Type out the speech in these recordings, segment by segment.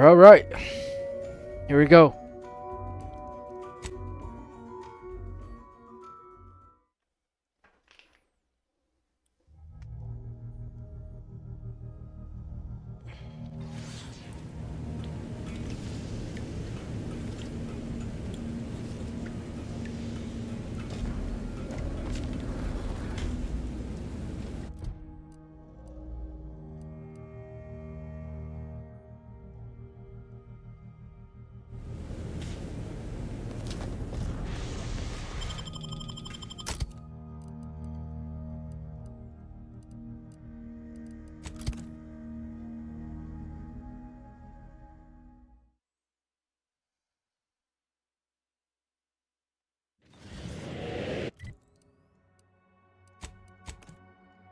All right. Here we go.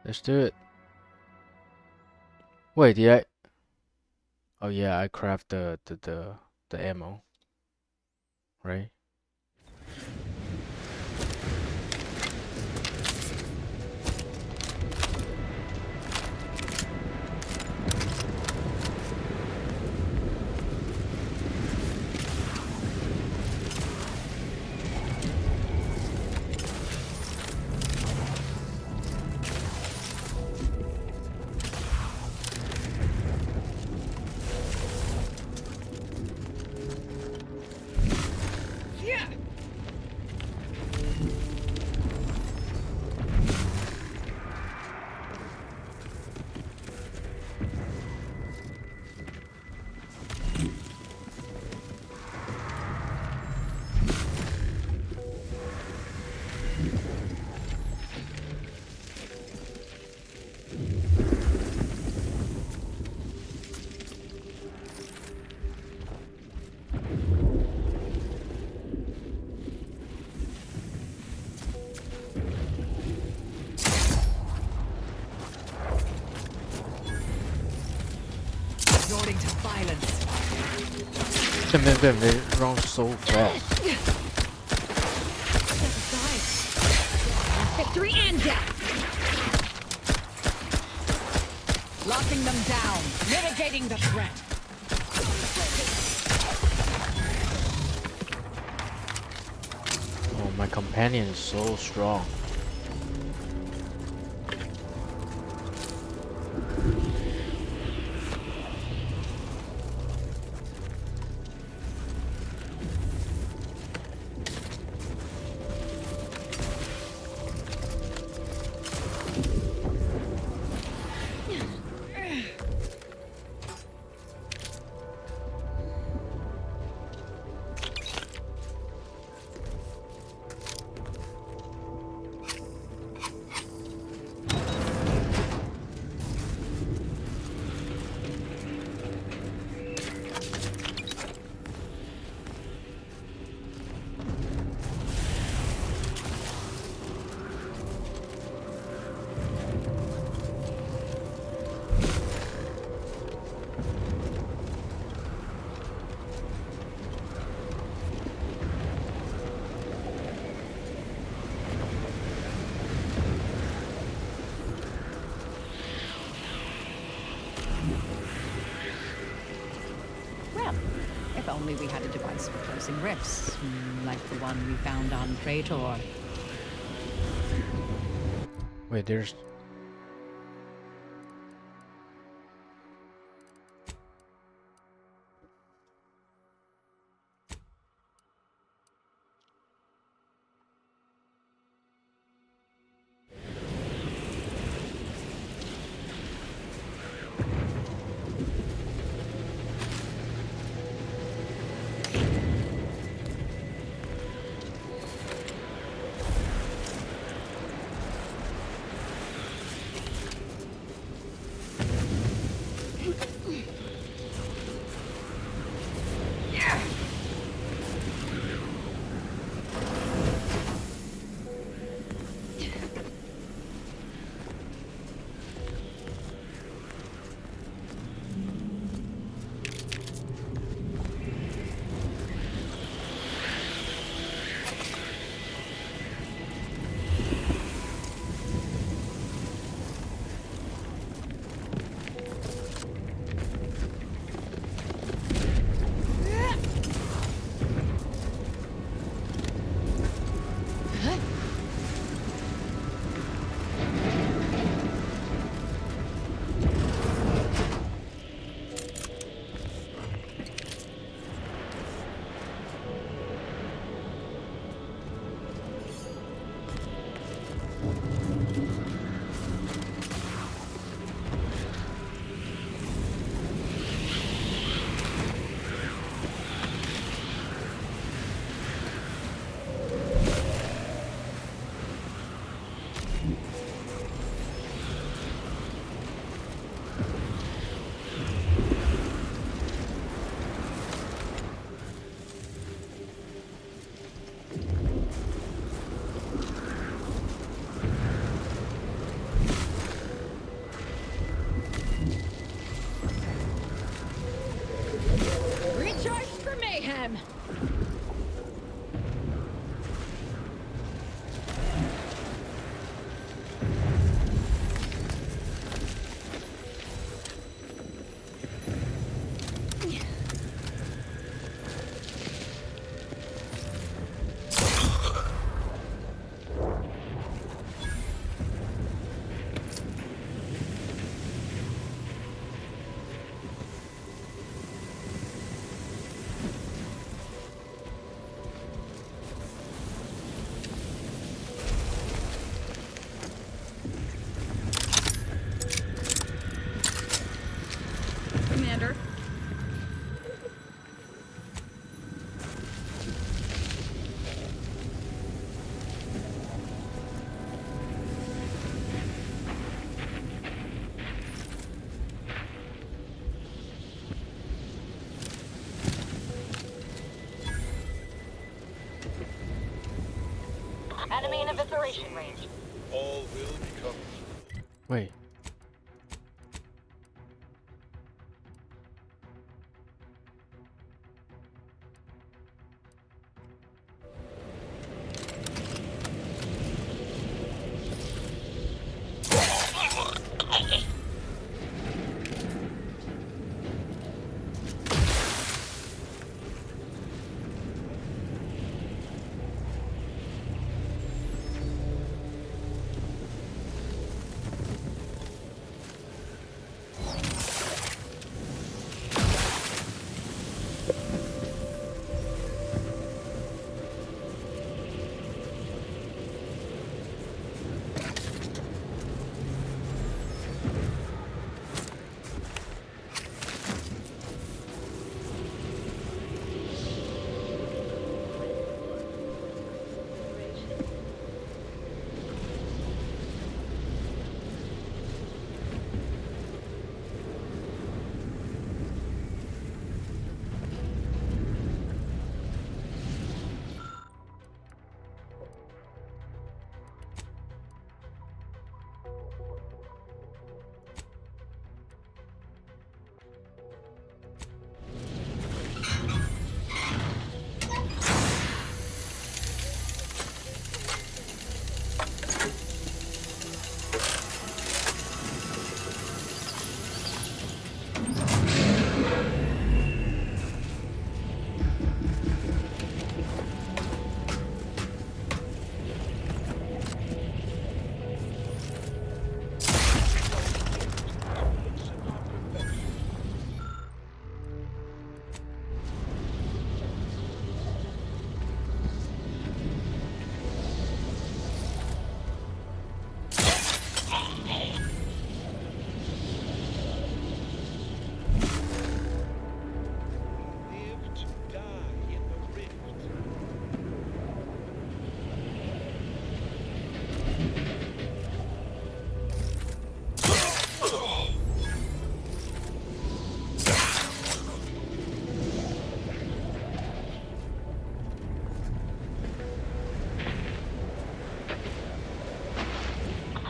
Let's do it. Wait, did I? Oh yeah, I craft the ammo, right? Resorting to violence. 这边被没 run so fast. Victory and death. Locking them down. Mitigating the threat. Oh, my companion is so strong. Well, if only we had a device for closing rifts, like the one we found on Praetor. Wait, there's. them. Commander. Enemy in evisceration range. All will become. Wait. Live to die in the rift.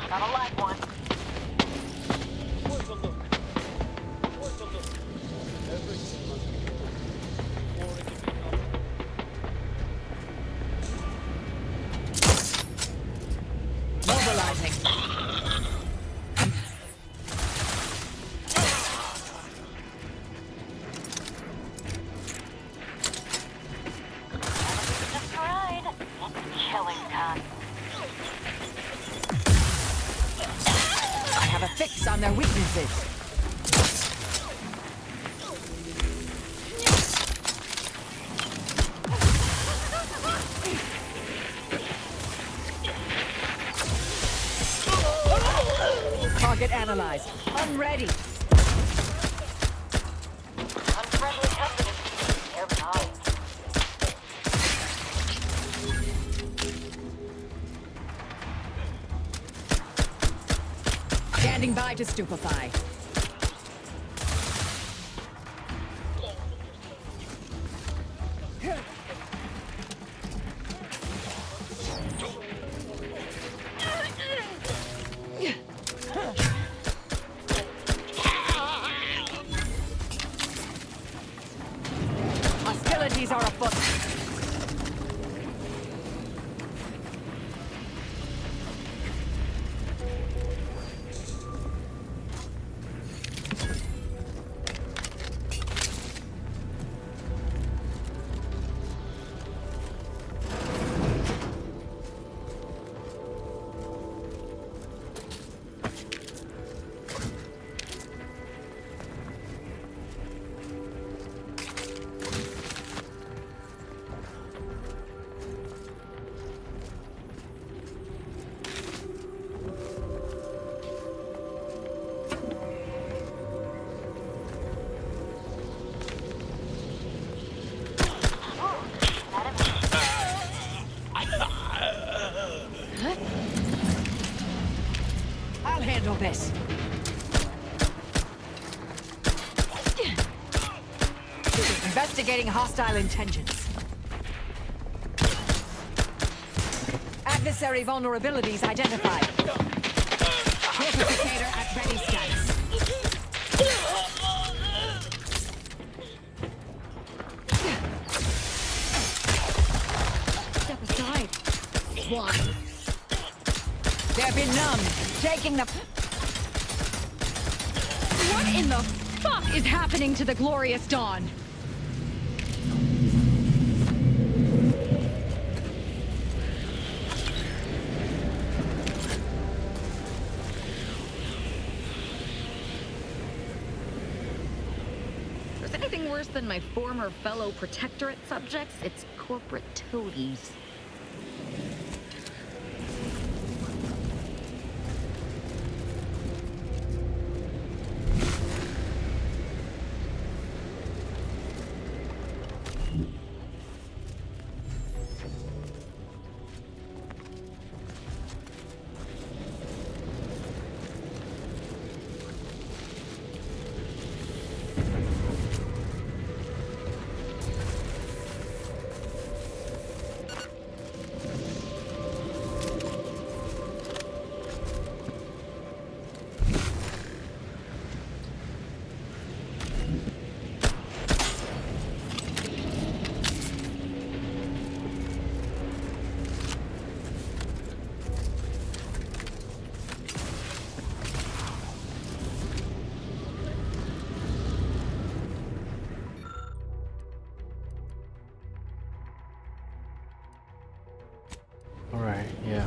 Got a live one. Worth a look. Worth a look. Everything must be killed before it can become. Mobilizing. Destroyed. It's killing time. I have a fix on their weaknesses. Target analyzed. Unready. Unfriendly company. They're mine. Standing by to stupefy. Hostility vulnerabilities are afoot. I'll handle this. Investigating hostile intentions. Adversary vulnerabilities identified. Fortificator at ready status. Step aside. Swine. There be none. Taking the... What in the fuck is happening to the glorious dawn? If there's anything worse than my former fellow protectorate subjects, it's corporate toadies. Alright, yeah.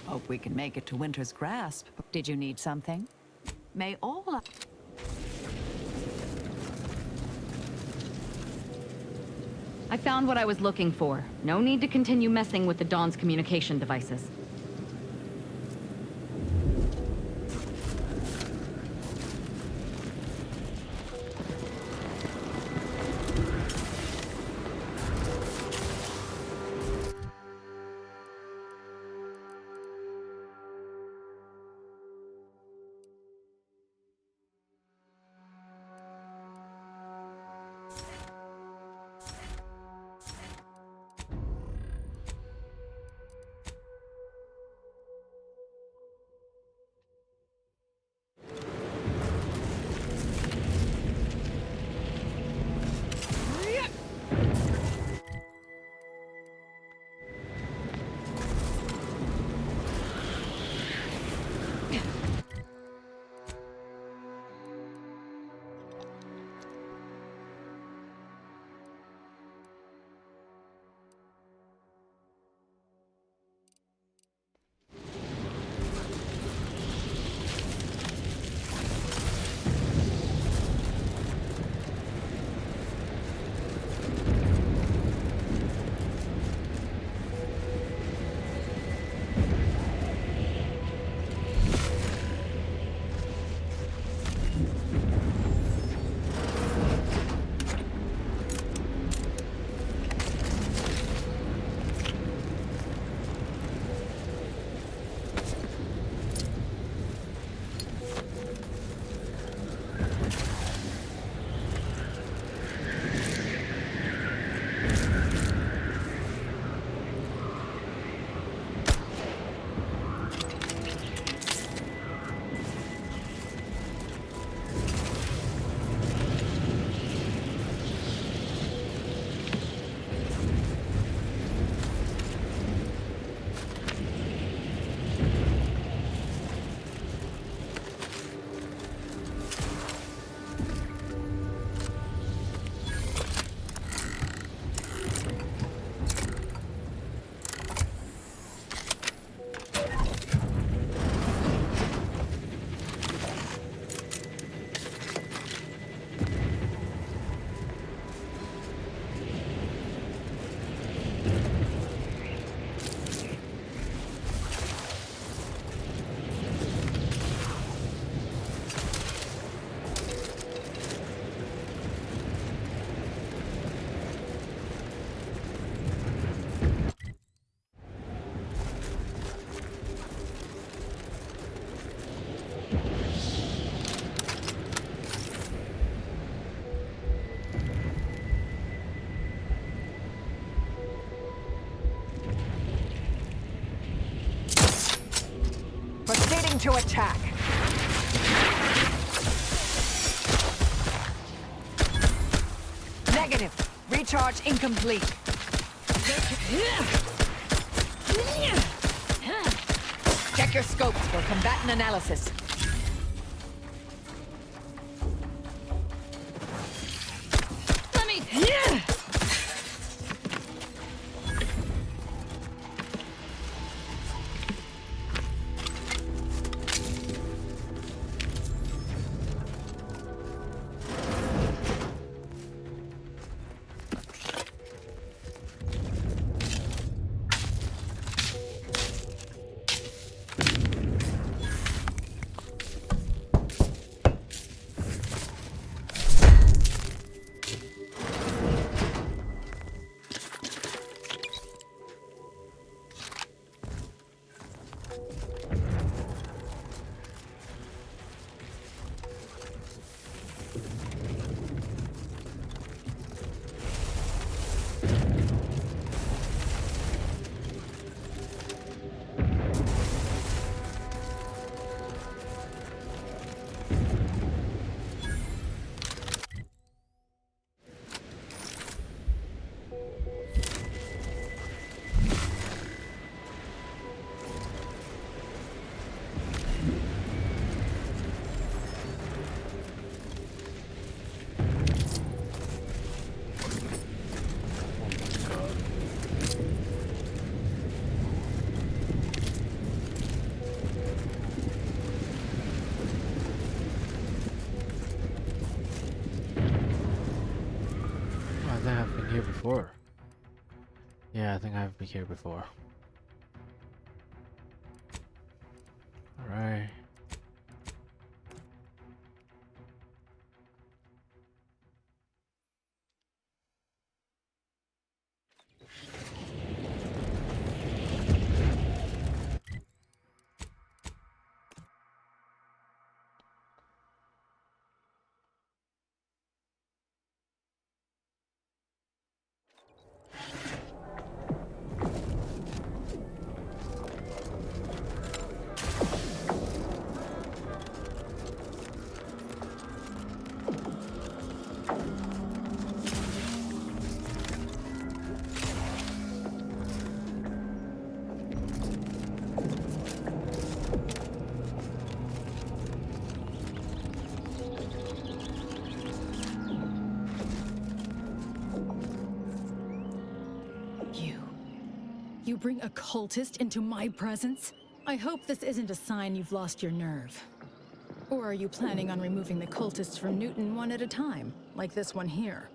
Hope we can make it to Winter's Grasp. Did you need something? May all... I found what I was looking for. No need to continue messing with the Dawn's communication devices. Proceeding to attack. Negative. Recharge incomplete. Check your scopes for combatant analysis. Let me... traffic here before. Alright. You bring a cultist into my presence? I hope this isn't a sign you've lost your nerve. Or are you planning on removing the cultists from Newton one at a time, like this one here?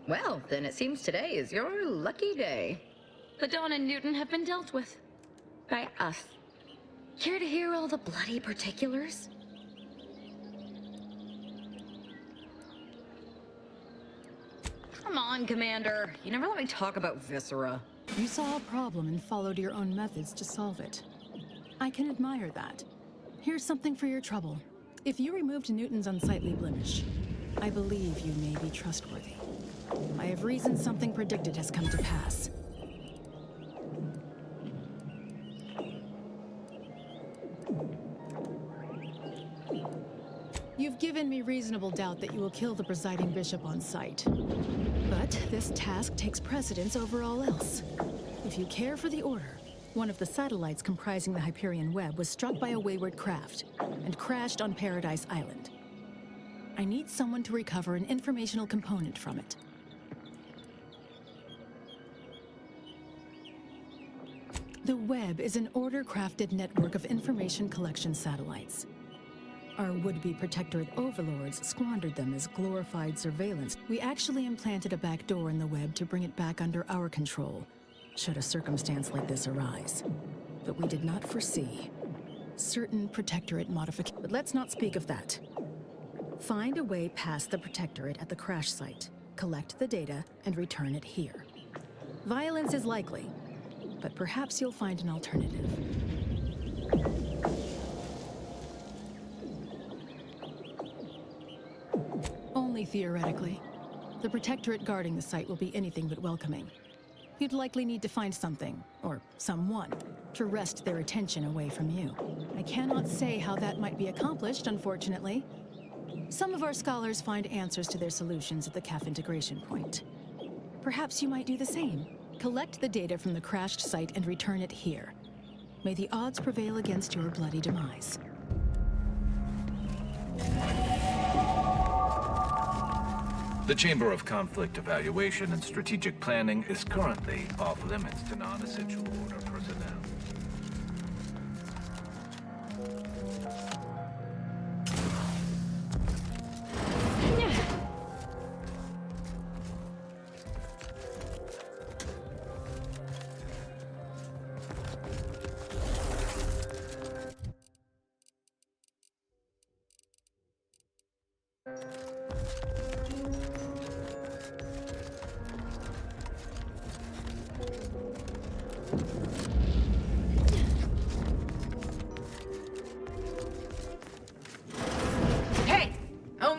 Well, then it seems today is your lucky day. The Dawn and Newton have been dealt with. By us. Care to hear all the bloody particulars? Come on, Commander. You never let me talk about Viscera. You saw a problem and followed your own methods to solve it. I can admire that. Here's something for your trouble. If you removed Newton's unsightly blemish, I believe you may be trustworthy. I have reason something predicted has come to pass. You've given me reasonable doubt that you will kill the presiding bishop on sight. But this task takes precedence over all else. If you care for the Order, one of the satellites comprising the Hyperion web was struck by a wayward craft and crashed on Paradise Island. I need someone to recover an informational component from it. The web is an Order-crafted network of information collection satellites. Our would-be Protectorate overlords squandered them as glorified surveillance. We actually implanted a back door in the web to bring it back under our control, should a circumstance like this arise. But we did not foresee certain Protectorate modifications. But let's not speak of that. Find a way past the Protectorate at the crash site, collect the data, and return it here. Violence is likely, but perhaps you'll find an alternative. Only theoretically. The Protectorate guarding the site will be anything but welcoming. You'd likely need to find something, or someone, to wrest their attention away from you. I cannot say how that might be accomplished, unfortunately. Some of our scholars find answers to their solutions at the CAF integration point. Perhaps you might do the same. Collect the data from the crashed site and return it here. May the odds prevail against your bloody demise. The Chamber of Conflict Evaluation and Strategic Planning is currently off limits to non-essential Order personnel.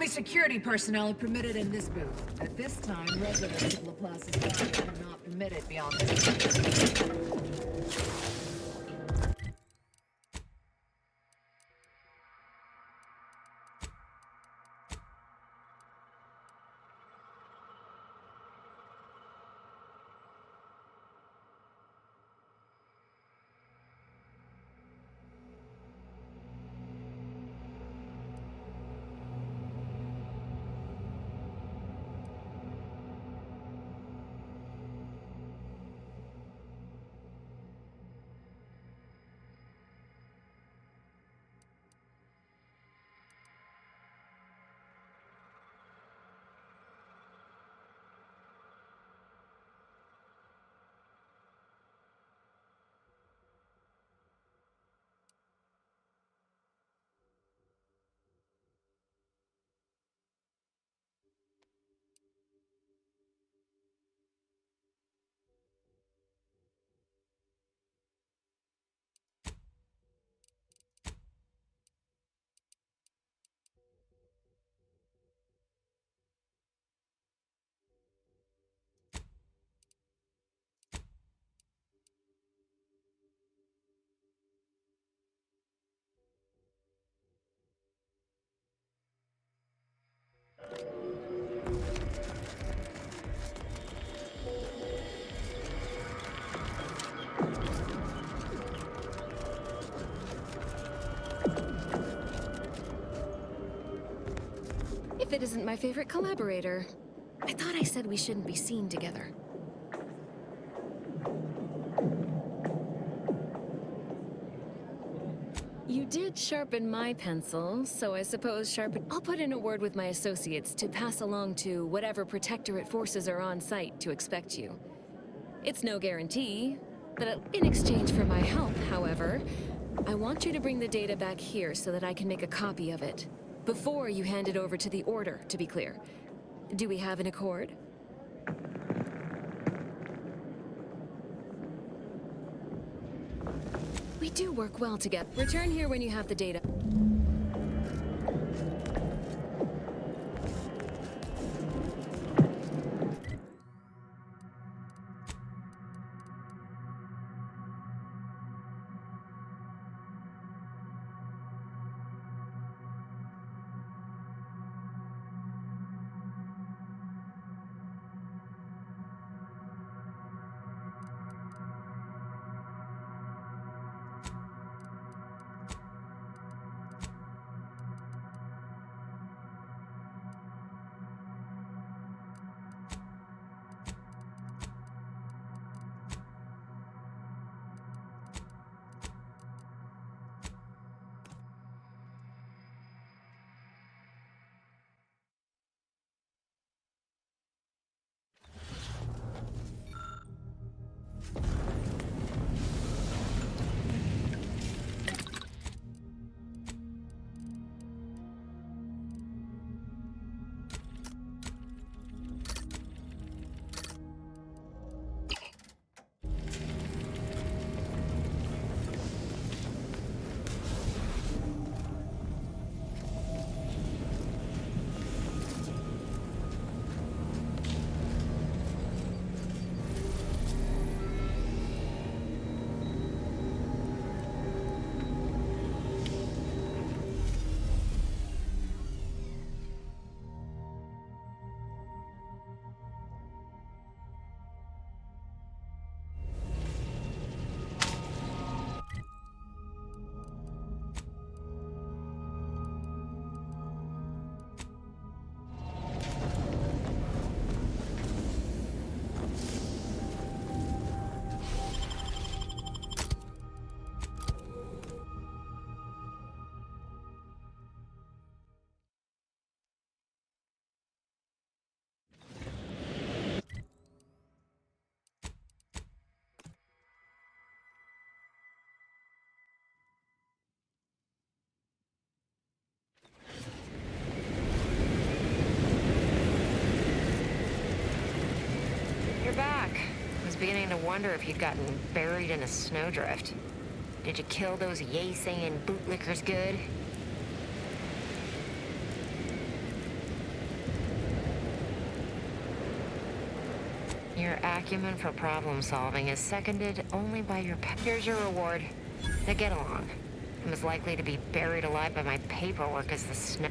Security personnel are permitted in this booth. At this time, residents of Laplace's Garden are not permitted beyond this. Prophet isn't my favorite collaborator. I thought I said we shouldn't be seen together. You did sharpen my pencil, so I suppose sharpen... I'll put in a word with my associates to pass along to whatever Protectorate forces are on site to expect you. It's no guarantee, but in exchange for my help, however, I want you to bring the data back here so that I can make a copy of it. Before you hand it over to the Order, to be clear. Do we have an accord? We do work well together. Return here when you have the data. You're back. I was beginning to wonder if you'd gotten buried in a snowdrift. Did you kill those yay-saying bootlickers good? Your acumen for problem solving is seconded only by your Here's your reward. Now get along. I'm as likely to be buried alive by my paperwork as the snow.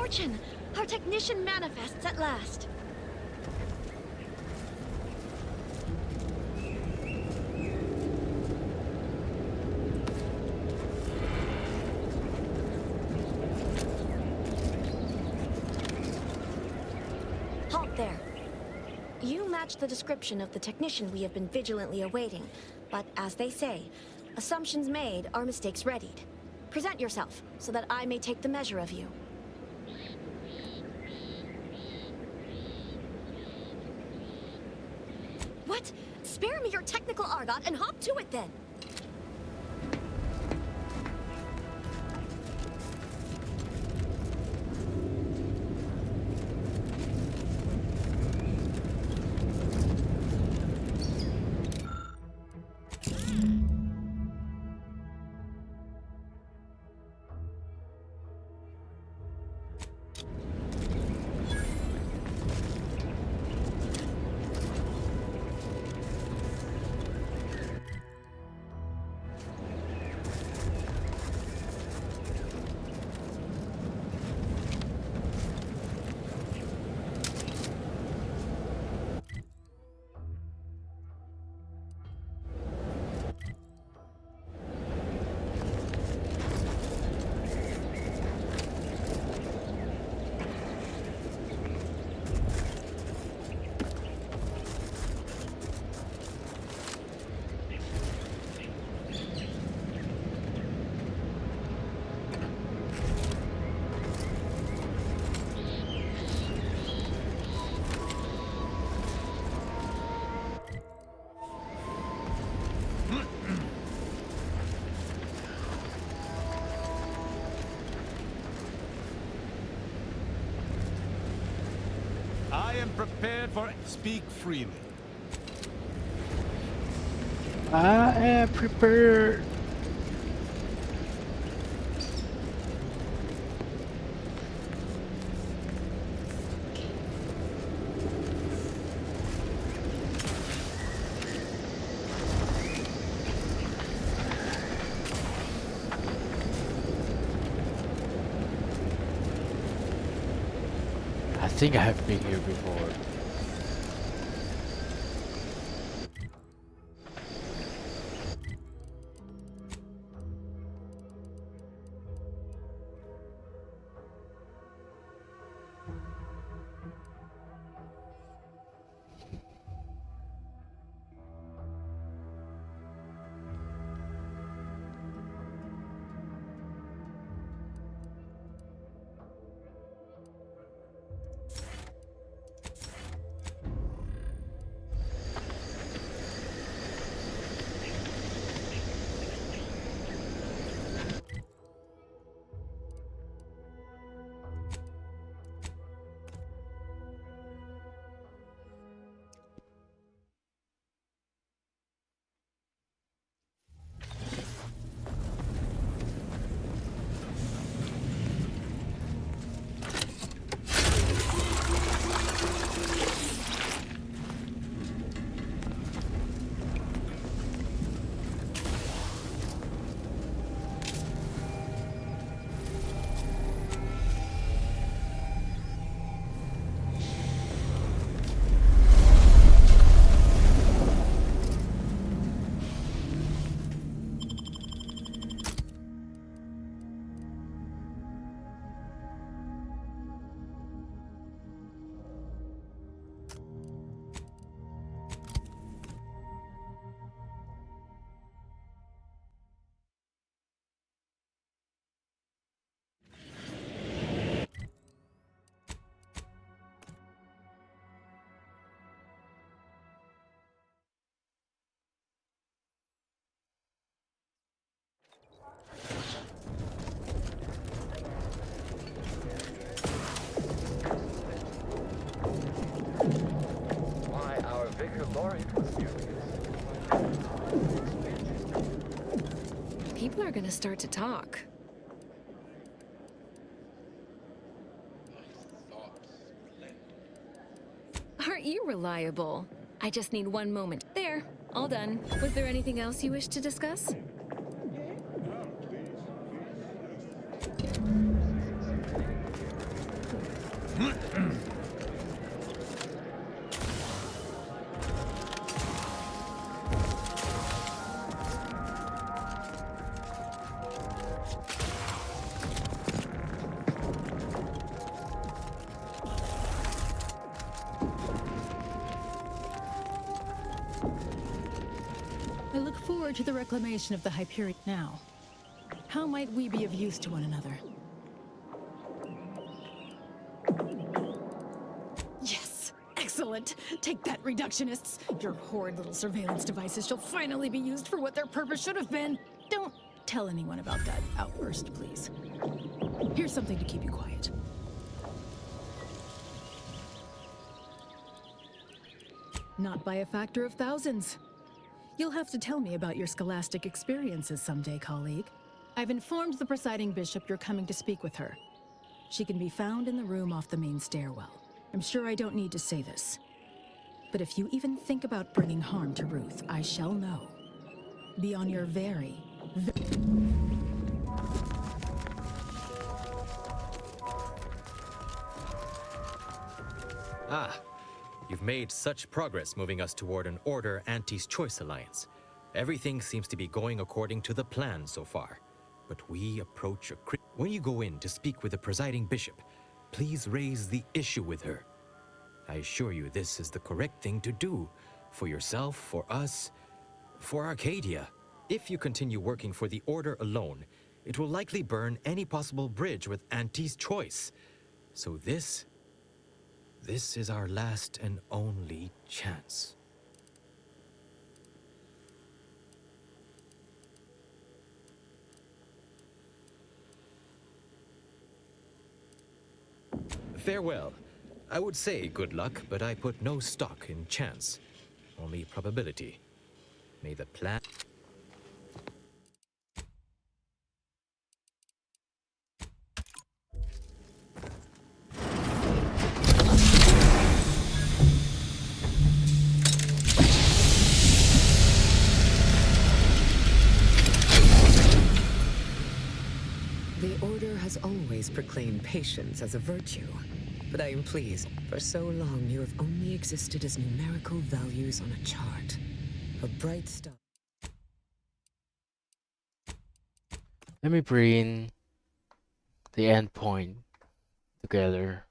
fortune! Our technician manifests at last. Halt there. You match the description of the technician we have been vigilantly awaiting, but as they say, assumptions made are mistakes readied. Present yourself, so that I may take the measure of you. What? Spare me your technical argot and hop to it then! I am prepared for... Speak freely. I am prepared. I think I have been here before. Why, our Vicar Laureate was furious. People are gonna start to talk. Aren't you reliable? I just need one moment. There, all done. Was there anything else you wish to discuss? look forward to the reclamation of the Hyperion. Now, how might we be of use to one another? Yes! Excellent! Take that, reductionists! Your horrid little surveillance devices shall finally be used for what their purpose should have been! Don't tell anyone about that outburst, please. Here's something to keep you quiet. Not by a factor of thousands. You'll have to tell me about your scholastic experiences someday, colleague. I've informed the presiding bishop you're coming to speak with her. She can be found in the room off the main stairwell. I'm sure I don't need to say this. But if you even think about bringing harm to Ruth, I shall know. Be on your very... Ah, you've made such progress moving us toward an Order Anti's Choice alliance. Everything seems to be going according to the plan so far. But we approach a when you go in to speak with the presiding bishop, please raise the issue with her. I assure you this is the correct thing to do. For yourself, for us, for Arcadia. If you continue working for the Order alone, it will likely burn any possible bridge with Anti's Choice. So this is our last and only chance. Farewell. I would say good luck, but I put no stock in chance. Only probability. May the plan... The Order has always proclaimed patience as a virtue, but I am pleased. For so long, you have only existed as numerical values on a chart. A bright star. Let me bring the endpoint together.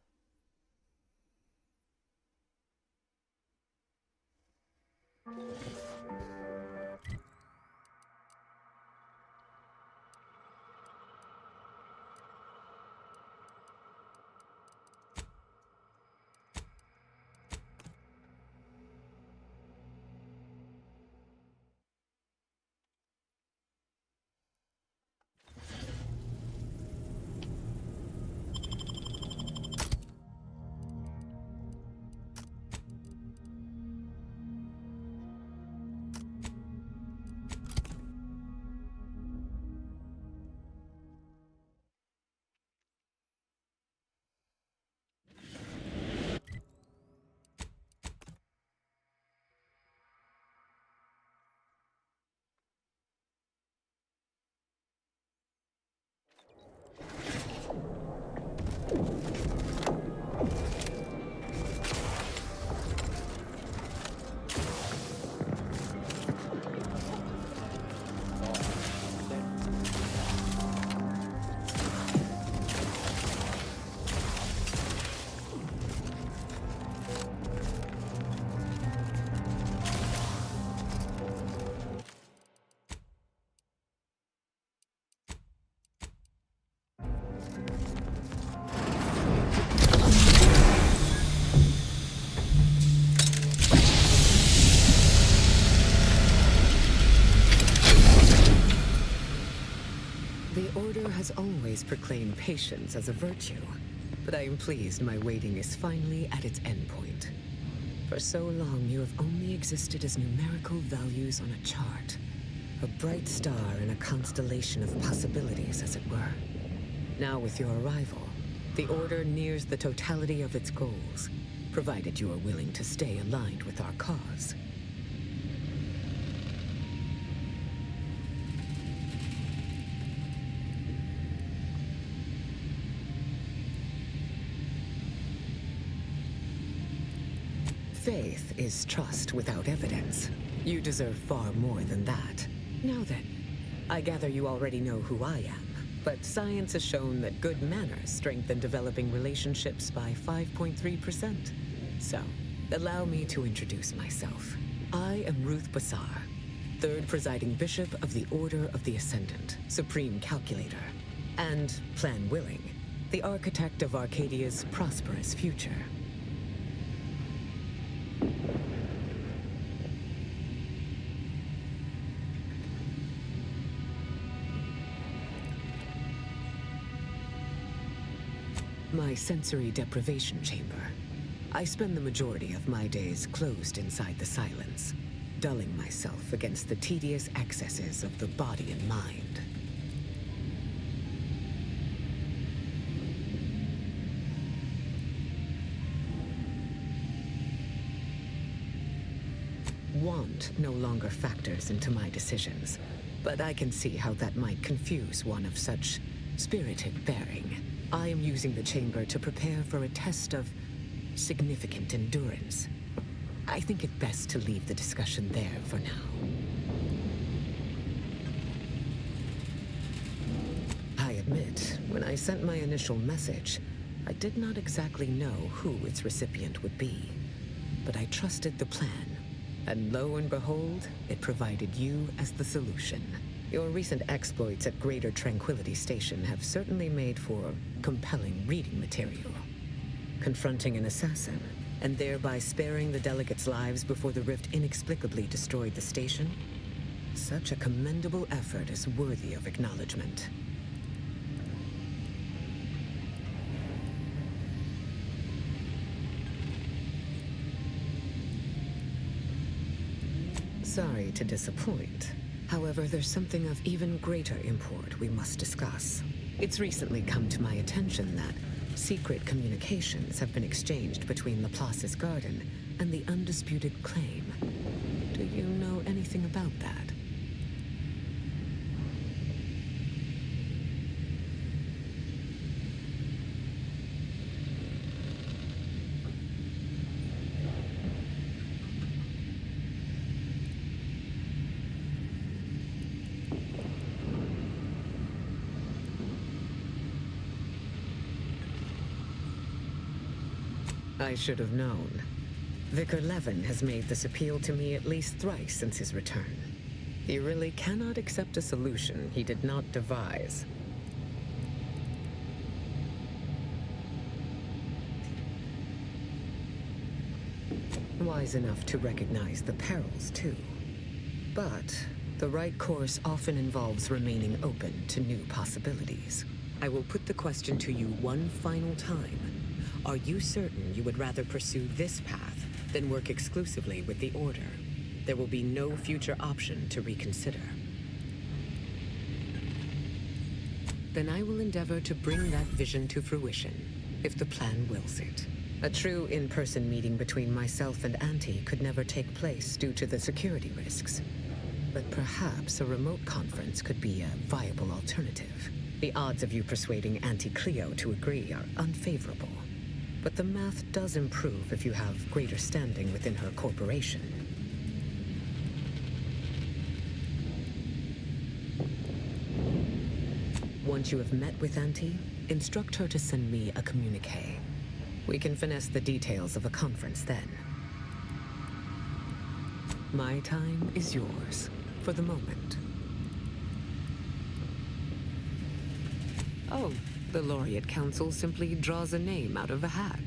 Has always proclaimed patience as a virtue, but I am pleased my waiting is finally at its endpoint. For so long, you have only existed as numerical values on a chart, a bright star in a constellation of possibilities, as it were. Now, with your arrival, the Order nears the totality of its goals, provided you are willing to stay aligned with our cause. Faith is trust without evidence. You deserve far more than that. Now then, I gather you already know who I am, but science has shown that good manners strengthen developing relationships by 5.3%. So, allow me to introduce myself. I am Ruth Bassar, third presiding bishop of the Order of the Ascendant, Supreme Calculator, and, plan willing, the architect of Arcadia's prosperous future. My sensory deprivation chamber. I spend the majority of my days closed inside the silence, dulling myself against the tedious excesses of the body and mind. Want no longer factors into my decisions, but I can see how that might confuse one of such spirited bearing. I am using the chamber to prepare for a test of significant endurance. I think it best to leave the discussion there for now. I admit, when I sent my initial message, I did not exactly know who its recipient would be. But I trusted the plan, and lo and behold, it provided you as the solution. Your recent exploits at Greater Tranquility Station have certainly made for compelling reading material. Confronting an assassin, and thereby sparing the delegates' lives before the rift inexplicably destroyed the station? Such a commendable effort is worthy of acknowledgement. Sorry to disappoint. However, there's something of even greater import we must discuss. It's recently come to my attention that secret communications have been exchanged between Laplace's garden and the undisputed claim. Do you know anything about that? I should have known. Vicar Levin has made this appeal to me at least thrice since his return. He really cannot accept a solution he did not devise. Wise enough to recognize the perils, too. But the right course often involves remaining open to new possibilities. I will put the question to you one final time. Are you certain you would rather pursue this path than work exclusively with the Order? There will be no future option to reconsider. Then I will endeavor to bring that vision to fruition, if the plan wills it. A true in-person meeting between myself and Auntie could never take place due to the security risks. But perhaps a remote conference could be a viable alternative. The odds of you persuading Auntie Cleo to agree are unfavorable. But the math does improve if you have greater standing within her corporation. Once you have met with Auntie, instruct her to send me a communique. We can finesse the details of a conference then. My time is yours, for the moment. Oh, the Laureate Council simply draws a name out of a hat.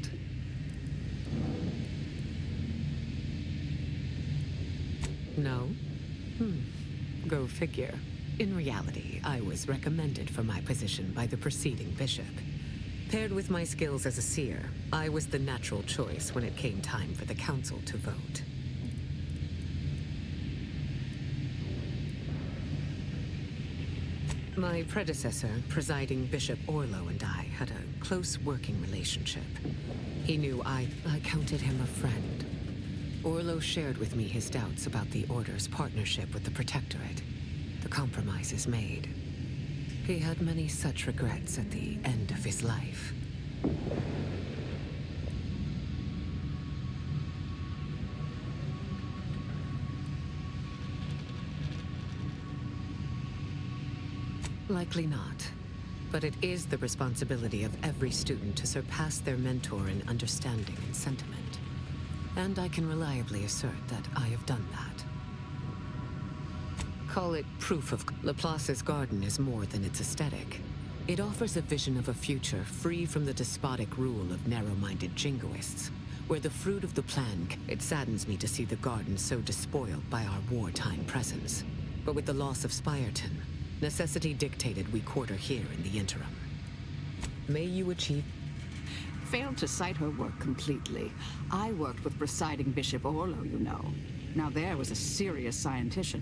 No? Go figure. In reality, I was recommended for my position by the preceding bishop. Paired with my skills as a seer, I was the natural choice when it came time for the council to vote. My predecessor, presiding Bishop Orlo, and I had a close working relationship. He knew I counted him a friend. Orlo shared with me his doubts about the Order's partnership with the Protectorate, the compromises made. He had many such regrets at the end of his life. Likely not. But it is the responsibility of every student to surpass their mentor in understanding and sentiment. And I can reliably assert that I have done that. Call it proof of... Laplace's garden is more than its aesthetic. It offers a vision of a future free from the despotic rule of narrow-minded jingoists, where the fruit of the plan... It saddens me to see the garden so despoiled by our wartime presence. But with the loss of Spirton, necessity dictated we quarter here in the interim. May you achieve... Failed to cite her work completely. I worked with presiding Bishop Orlo, you know. Now there was a serious scientician.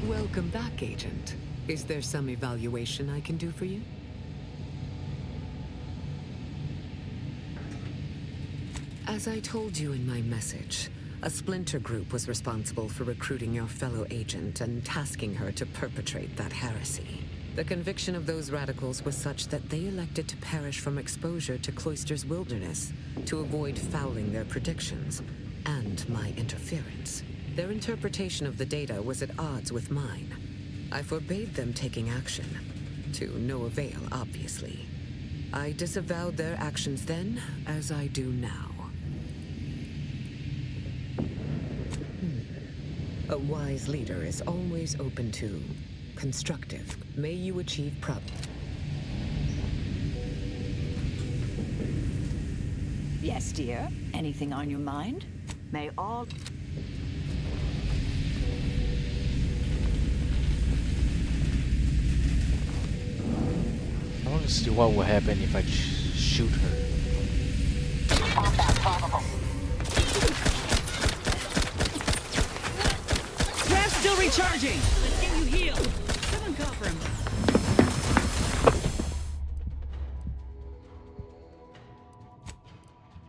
Welcome back, Agent. Is there some evaluation I can do for you? As I told you in my message, a splinter group was responsible for recruiting your fellow agent and tasking her to perpetrate that heresy. The conviction of those radicals was such that they elected to perish from exposure to Cloister's wilderness to avoid fouling their predictions and my interference. Their interpretation of the data was at odds with mine. I forbade them taking action, to no avail, obviously. I disavowed their actions then, as I do now. A wise leader is always open to constructive. May you achieve Yes, dear. Anything on your mind? May all... I want to see what will happen if I shoot her. Combat probable. Grab's still recharging! Let's get you healed! Someone cover him.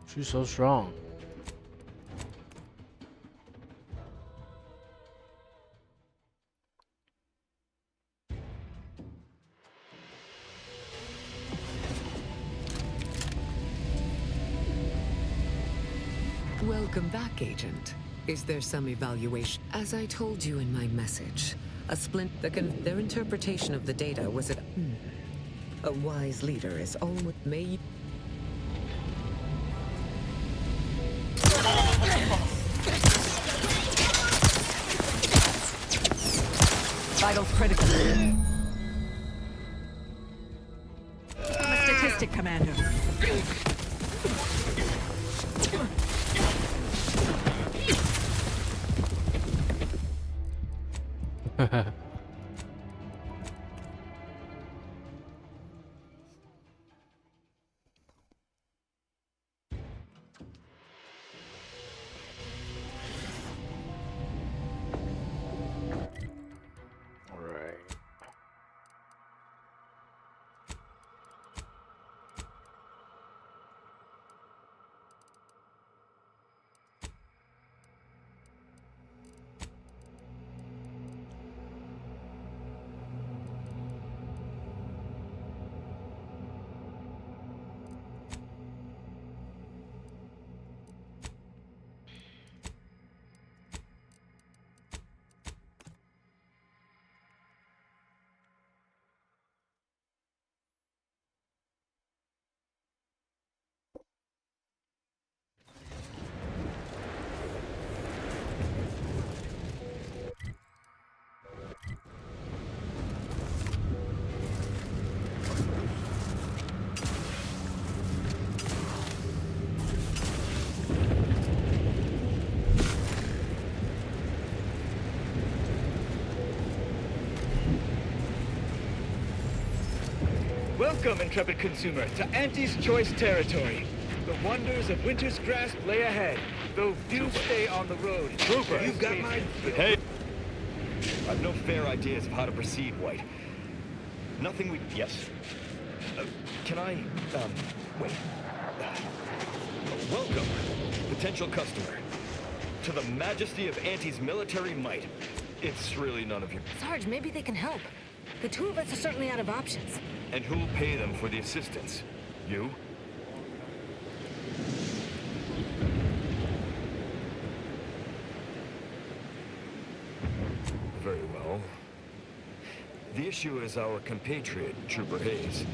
She's so strong. Welcome back, Agent. Is there some evaluation? As I told you in my message, their interpretation of the data was at... A wise leader is always... May you... Vitals critical. I'm a statistic, Commander. Welcome, intrepid consumer, to Auntie's Choice territory. The wonders of winter's grasp lay ahead, though do stay on the road. Trooper, you've got my... Hey! I've no fair ideas of how to proceed, White. Nothing we... Yes. Can I... wait. Welcome, potential customer, to the majesty of Auntie's military might. It's really none of your... Sarge, maybe they can help. The two of us are certainly out of options. And who'll pay them for the assistance? You? very well. The issue is our compatriot, Trooper Hayes.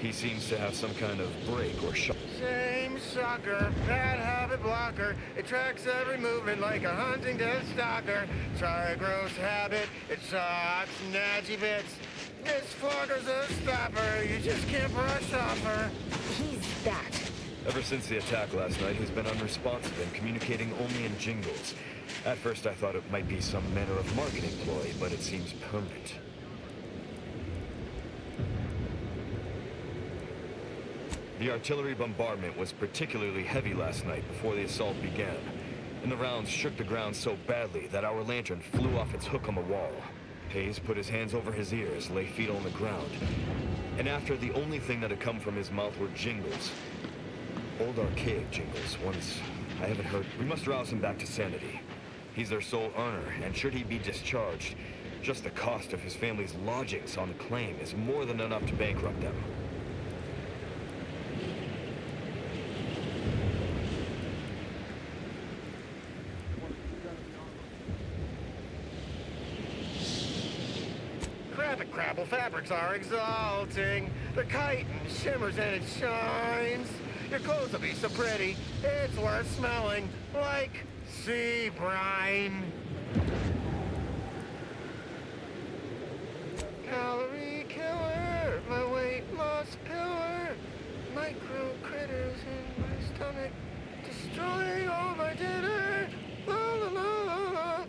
He seems to have some kind of break or shock. Same sucker, bad habit blocker. It tracks every movement like a hunting death stalker. Try a gross habit, it sucks natty bits. This flogger's a stopper, you just can't brush off her. He's that. Ever since the attack last night, he's been unresponsive and communicating only in jingles. At first I thought it might be some manner of marketing ploy, but it seems permanent. The artillery bombardment was particularly heavy last night before the assault began, and the rounds shook the ground so badly that our lantern flew off its hook on the wall. Hayes put his hands over his ears, lay feet on the ground, and after the only thing that had come from his mouth were jingles. Old archaic jingles, ones I haven't heard. We must rouse him back to sanity. He's their sole earner, and should he be discharged, just the cost of his family's lodgings on the claim is more than enough to bankrupt them. Crabble fabrics are exalting. The chitin shimmers and it shines. Your clothes will be so pretty, it's worth smelling like sea brine. Calorie killer, my weight loss pillar. Micro critters in my stomach, destroying all my dinner. La la la la la.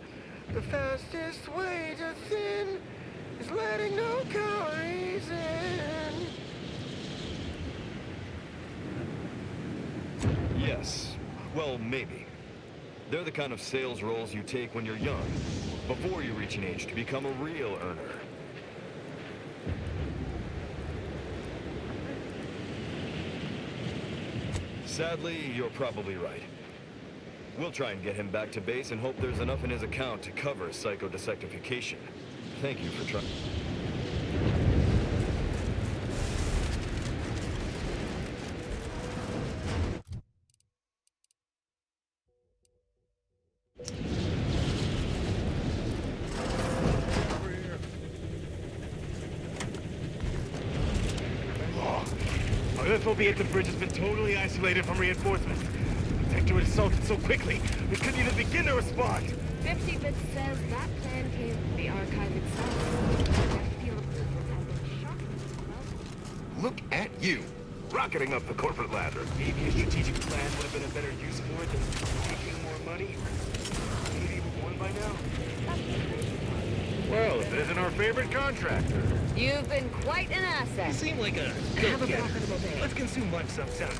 The fastest way to thin is letting no calories in. Yes. Well, maybe. They're the kind of sales roles you take when you're young, before you reach an age to become a real earner. Sadly, you're probably right. We'll try and get him back to base and hope there's enough in his account to cover psychodesectification. Thank you for trying. Our FOB at the bridge has been totally isolated from reinforcements. The detector was assaulted so quickly, we couldn't even begin to respond. 50-bit says that plan came from the archive itself. Look at you, rocketing up the corporate ladder. Maybe a strategic plan would have been a better use for it than taking more money. Maybe we've won by now. Well, if it isn't our favorite contractor. You've been quite an asset. You seem like a Have a go-getter. profitable day. Let's consume lunch sometime.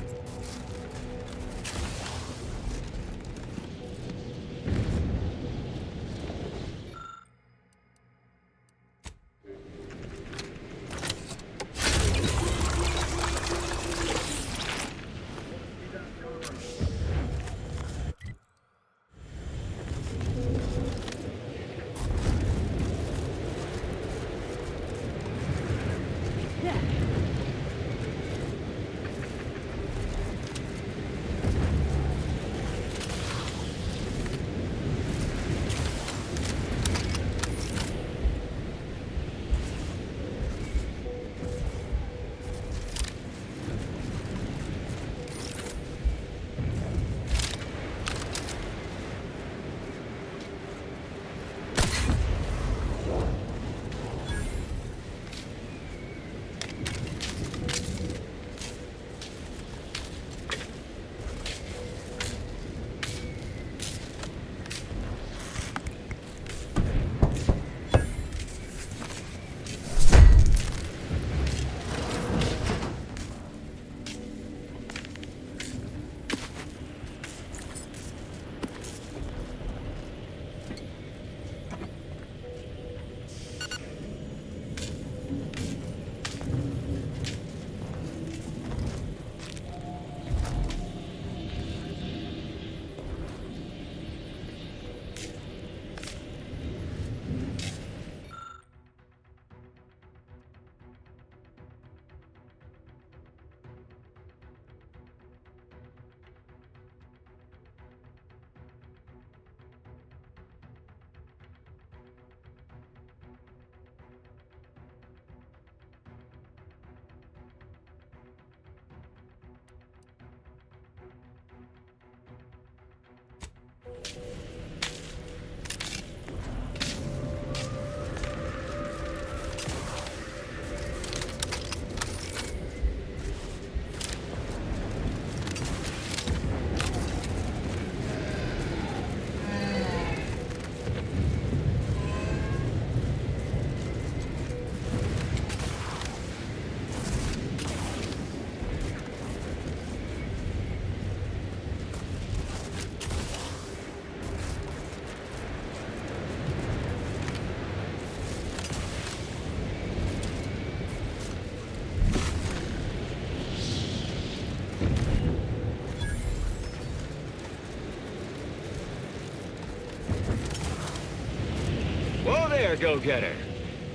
Whoa there, go-getter.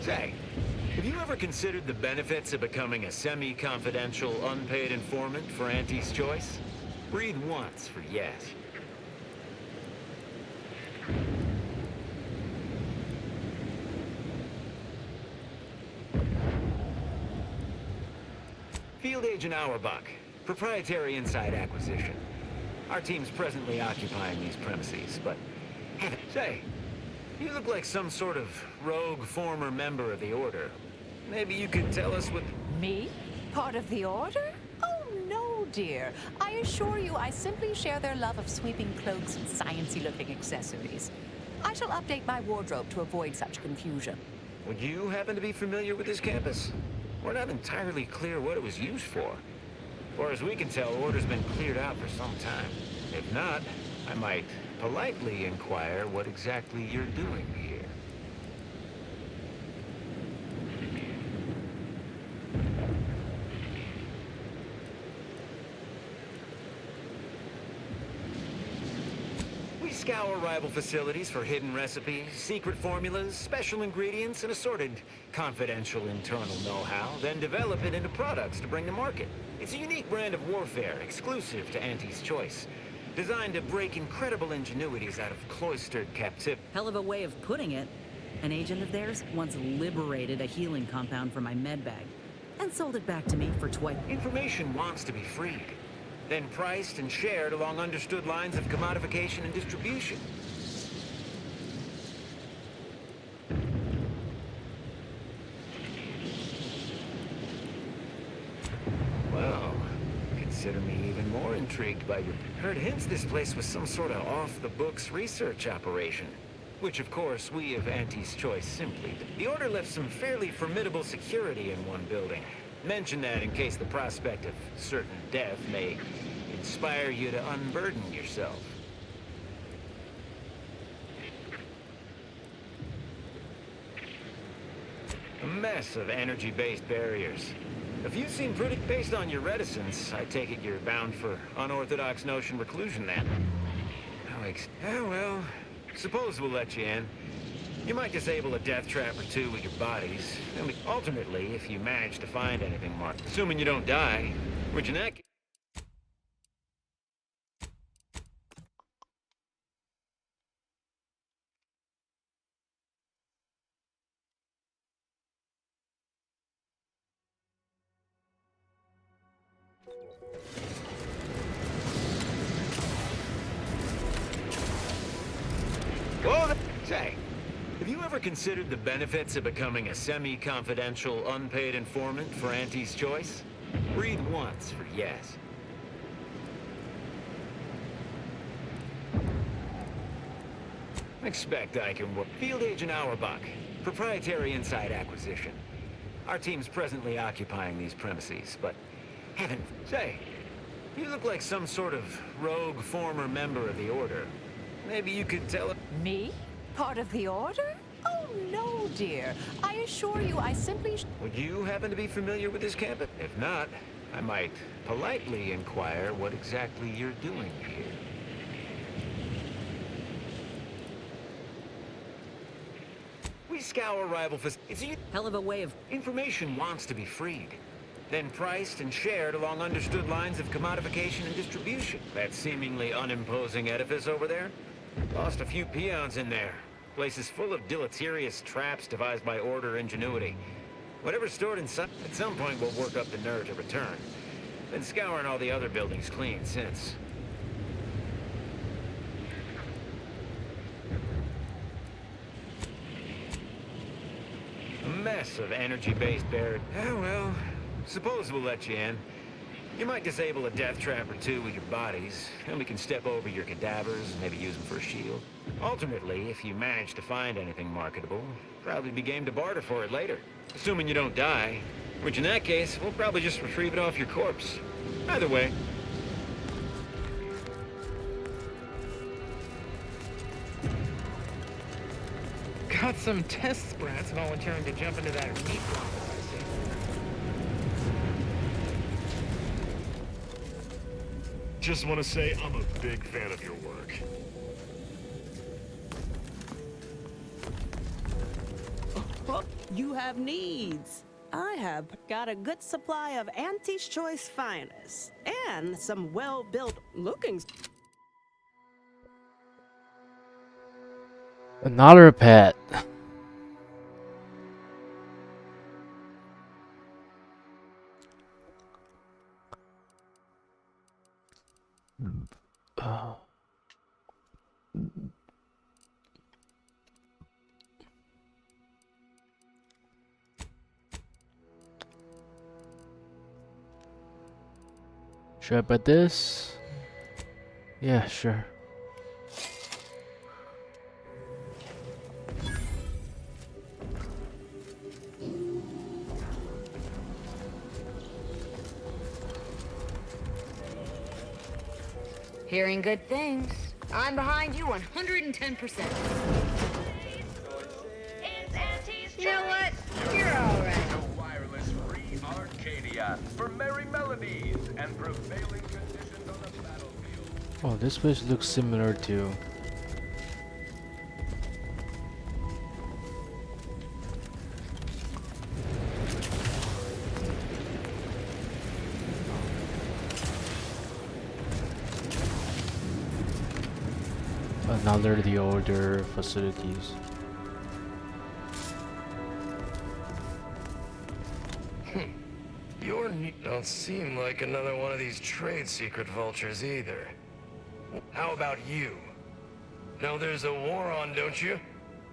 Say, have you ever considered the benefits of becoming a semi-confidential, unpaid informant for Auntie's Choice? Breathe once for yes. Field Agent Auerbach, proprietary inside acquisition. Our team's presently occupying these premises, but... Say, you look like some sort of rogue former member of the Order. Maybe you could tell us what... Me? Part of the Order? Oh, no, dear. I assure you I simply share their love of sweeping cloaks and sciencey-looking accessories. I shall update my wardrobe to avoid such confusion. Would you happen to be familiar with this campus? We're not entirely clear what it was used for. As far as we can tell, Order's been cleared out for some time. If not, I might politely inquire what exactly you're doing here. We scour rival facilities for hidden recipes, secret formulas, special ingredients, and assorted confidential internal know-how, then develop it into products to bring to market. It's a unique brand of warfare, exclusive to Auntie's Choice, designed to break incredible ingenuities out of cloistered captivity. Hell of a way of putting it. An agent of theirs once liberated a healing compound from my medbag and sold it back to me for twice. Information wants to be freed, then priced and shared along understood lines of commodification and distribution. Well, consider me even more intrigued by your... Heard hints this place was some sort of off-the-books research operation. Which, of course, we of Auntie's Choice simply... The Order left some fairly formidable security in one building. Mention that in case the prospect of certain death may inspire you to unburden yourself. A mess of energy-based barriers. A few seem pretty... Based on your reticence, I take it you're bound for unorthodox notion reclusion then. Oh, well, suppose we'll let you in. You might disable a death trap or two with your bodies. And alternately, if you manage to find anything marked, assuming you don't die, which in that case... Whoa, say, have you ever considered the benefits of becoming a semi-confidential, unpaid informant for Auntie's Choice? Breathe once for yes. Expect I can work. Field Agent Auerbach, proprietary inside acquisition. Our team's presently occupying these premises, but haven't... Say, you look like some sort of rogue former member of the Order. Maybe you could tell it... Me? Part of the Order? Oh, no, dear. I assure you I simply... Would you happen to be familiar with this campus? If not, I might politely inquire what exactly you're doing here. We scour rival facilities. It's a hell of a way of... Information wants to be freed, then priced and shared along understood lines of commodification and distribution. That seemingly unimposing edifice over there? Lost a few peons in there. Place is full of deleterious traps devised by Order ingenuity. Whatever's stored inside, at some point we'll work up the nerve to return. Been scouring all the other buildings clean since. A mess of energy-based barriers. Oh, well, suppose we'll let you in. You might disable a death trap or two with your bodies, and we can step over your cadavers and maybe use them for a shield. Alternately, if you manage to find anything marketable, probably be game to barter for it later. Assuming you don't die, which in that case, we'll probably just retrieve it off your corpse. Either way. Got some test sprats volunteering to jump into that meat rocket, I see. Just want to say I'm a big fan of your work. You have needs. I have got a good supply of Auntie's Choice finest and some well-built looking. Another pet. Should I put this? Yeah, sure. Hearing good things. I'm behind you 110%. You know what? You're all right. Wireless free Arcadia for merry melodies and prevailing conditions on the battlefield. Oh, this place looks similar to. Another of the older facilities. You don't seem like another one of these trade secret vultures either. How about you? Know there's a war on, don't you?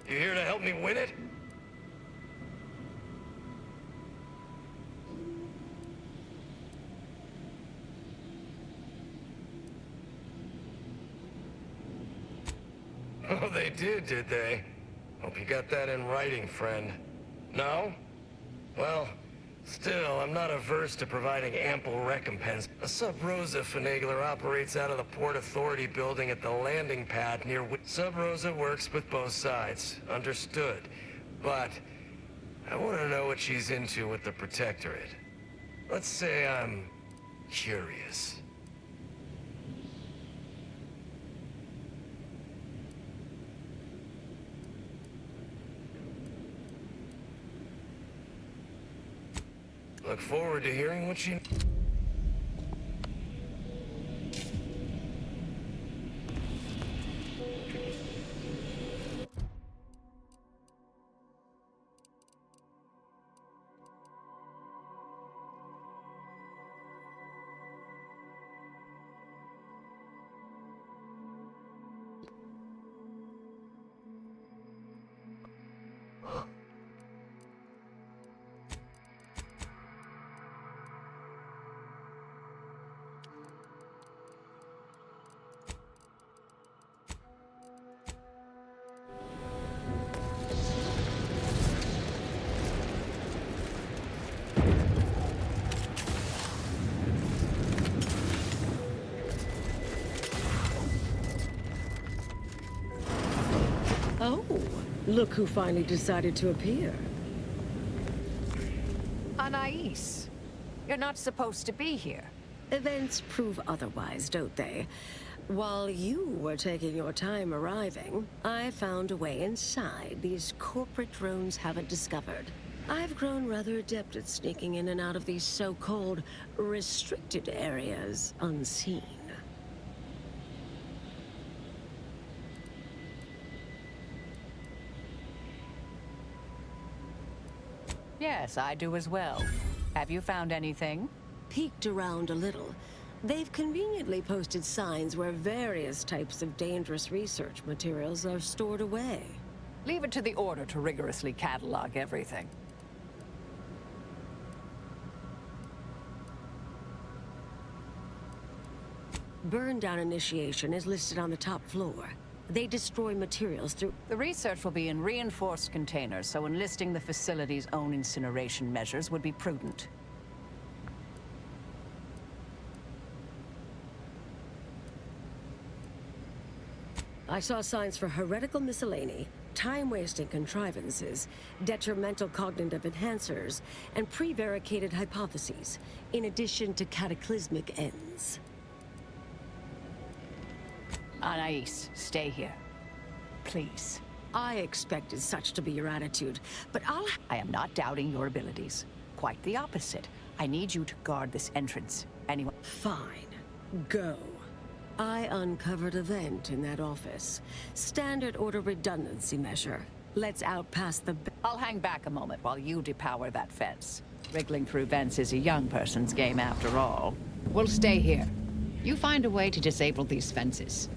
You here to help me win it? Oh, they did they? Hope you got that in writing, friend. No? Well, still, I'm not averse to providing ample recompense. A Sub Rosa finagler operates out of the Port Authority building at the landing pad near Sub Rosa works with both sides. Understood. But I want to know what she's into with the Protectorate. Let's say I'm curious. Look forward to hearing what she... Oh, look who finally decided to appear. Anais, you're not supposed to be here. Events prove otherwise, don't they? While you were taking your time arriving, I found a way inside these corporate drones haven't discovered. I've grown rather adept at sneaking in and out of these so-called restricted areas unseen. Yes, I do as well. Have you found anything? Peeked around a little. They've conveniently posted signs where various types of dangerous research materials are stored away. Leave it to the Order to rigorously catalog everything. Burn down initiation is listed on the top floor. They destroy materials through... The research will be in reinforced containers, so enlisting the facility's own incineration measures would be prudent. I saw signs for heretical miscellany, time-wasting contrivances, detrimental cognitive enhancers, and prevaricated hypotheses, in addition to cataclysmic ends. Anais, stay here. Please. I expected such to be your attitude, but I am not doubting your abilities. Quite the opposite. I need you to guard this entrance. Anyone? Fine. Go. I uncovered a vent in that office. Standard order redundancy measure. Let's out past the... I'll hang back a moment while you depower that fence. Wriggling through vents is a young person's game after all. We'll stay here. You find a way to disable these fences.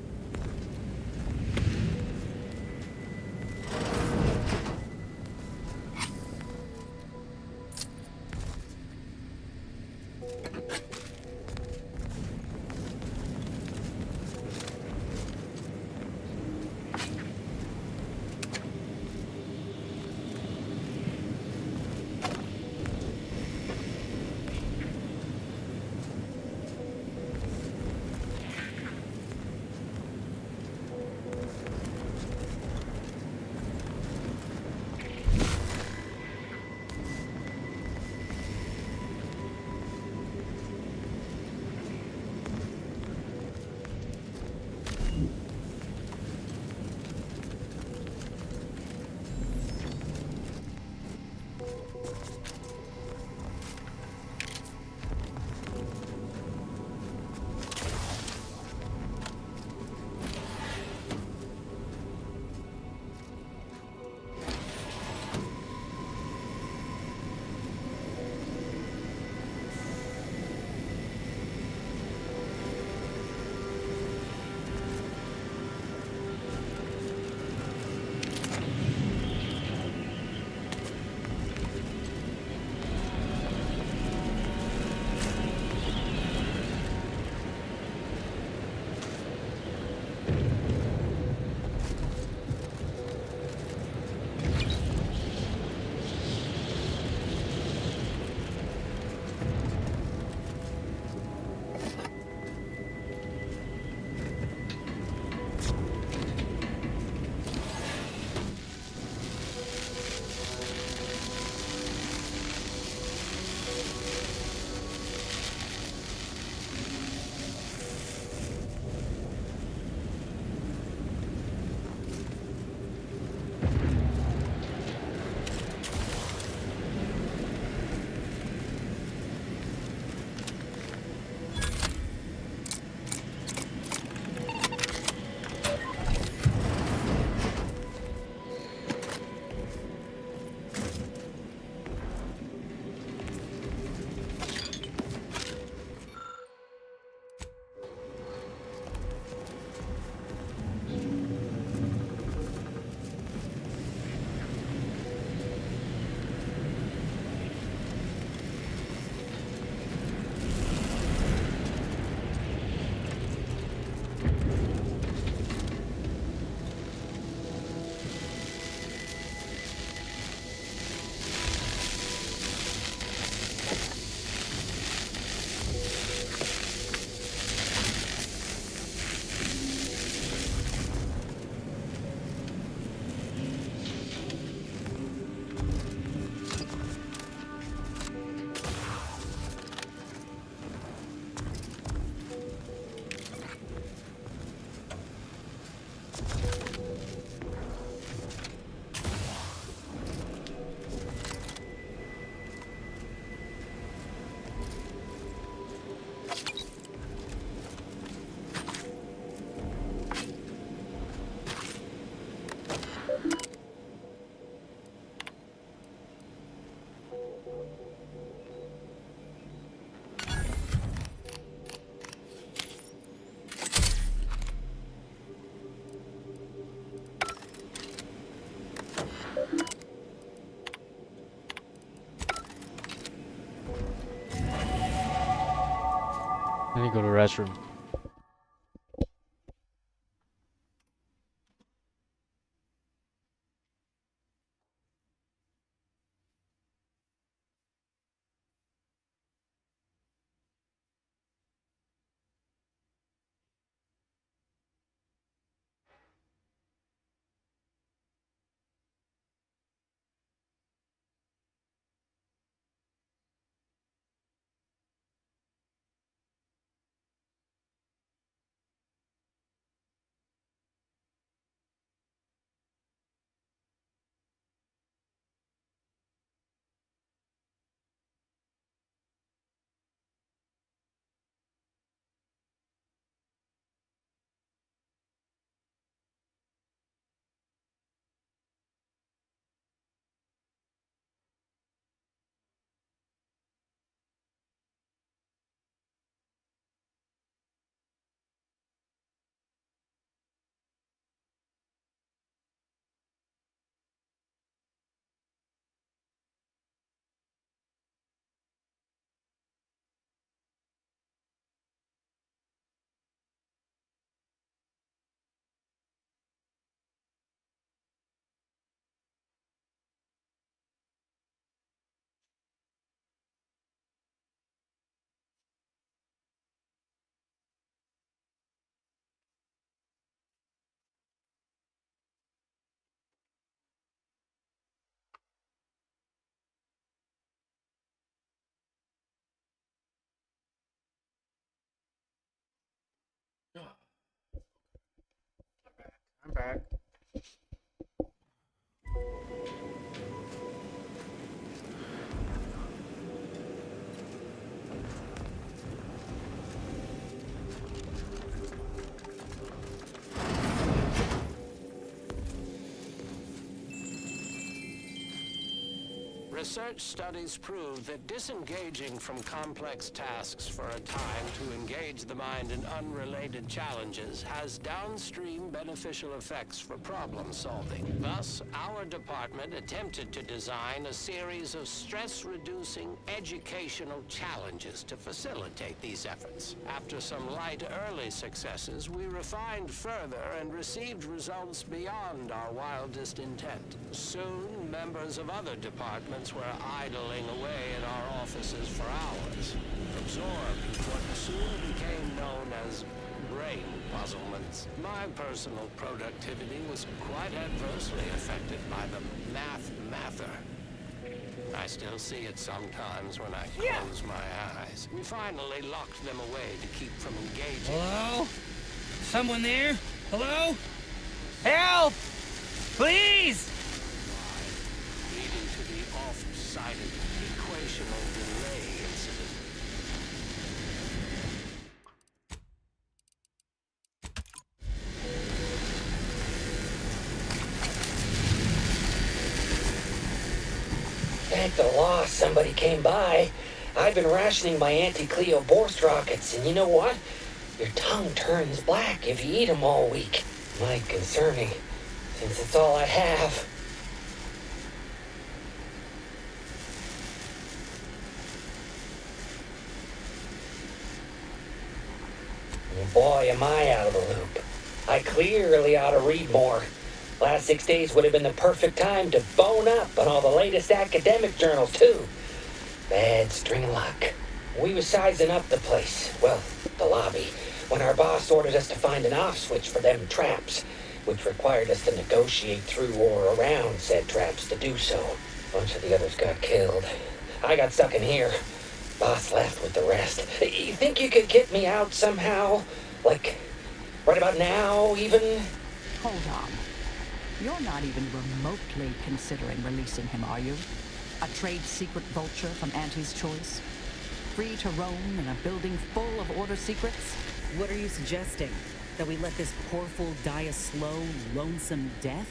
Let me go to the restroom. I'm back. Research studies prove that disengaging from complex tasks for a time to engage the mind in unrelated challenges has downstream beneficial effects for problem solving. Thus, our department attempted to design a series of stress-reducing educational challenges to facilitate these efforts. After some light early successes, we refined further and received results beyond our wildest intent. Soon, members of other departments were idling away in our offices for hours, absorbed in what soon became known as brain puzzlements. My personal productivity was quite adversely affected by the mather. I still see it sometimes when I close my eyes. We finally locked them away to keep from engaging. Hello? Someone there? Hello? Help! Please! Leading to the oft-cited equational delay incident. Thank the law somebody came by. I've been rationing my anti-Cleo Borst rockets, and you know what? Your tongue turns black if you eat them all week. Might concerning, since it's all I have. Boy, am I out of the loop. I clearly ought to read more. Last 6 days would have been the perfect time to bone up on all the latest academic journals, too. Bad string of luck. We was sizing up the place, well, the lobby, when our boss ordered us to find an off switch for them traps, which required us to negotiate through or around said traps to do so. A bunch of the others got killed. I got stuck in here. Boss left with the rest. You think you could get me out somehow? Like, right about now, even? Hold on. You're not even remotely considering releasing him, are you? A trade secret vulture from Auntie's choice? Free to roam in a building full of order secrets? What are you suggesting? That we let this poor fool die a slow, lonesome death?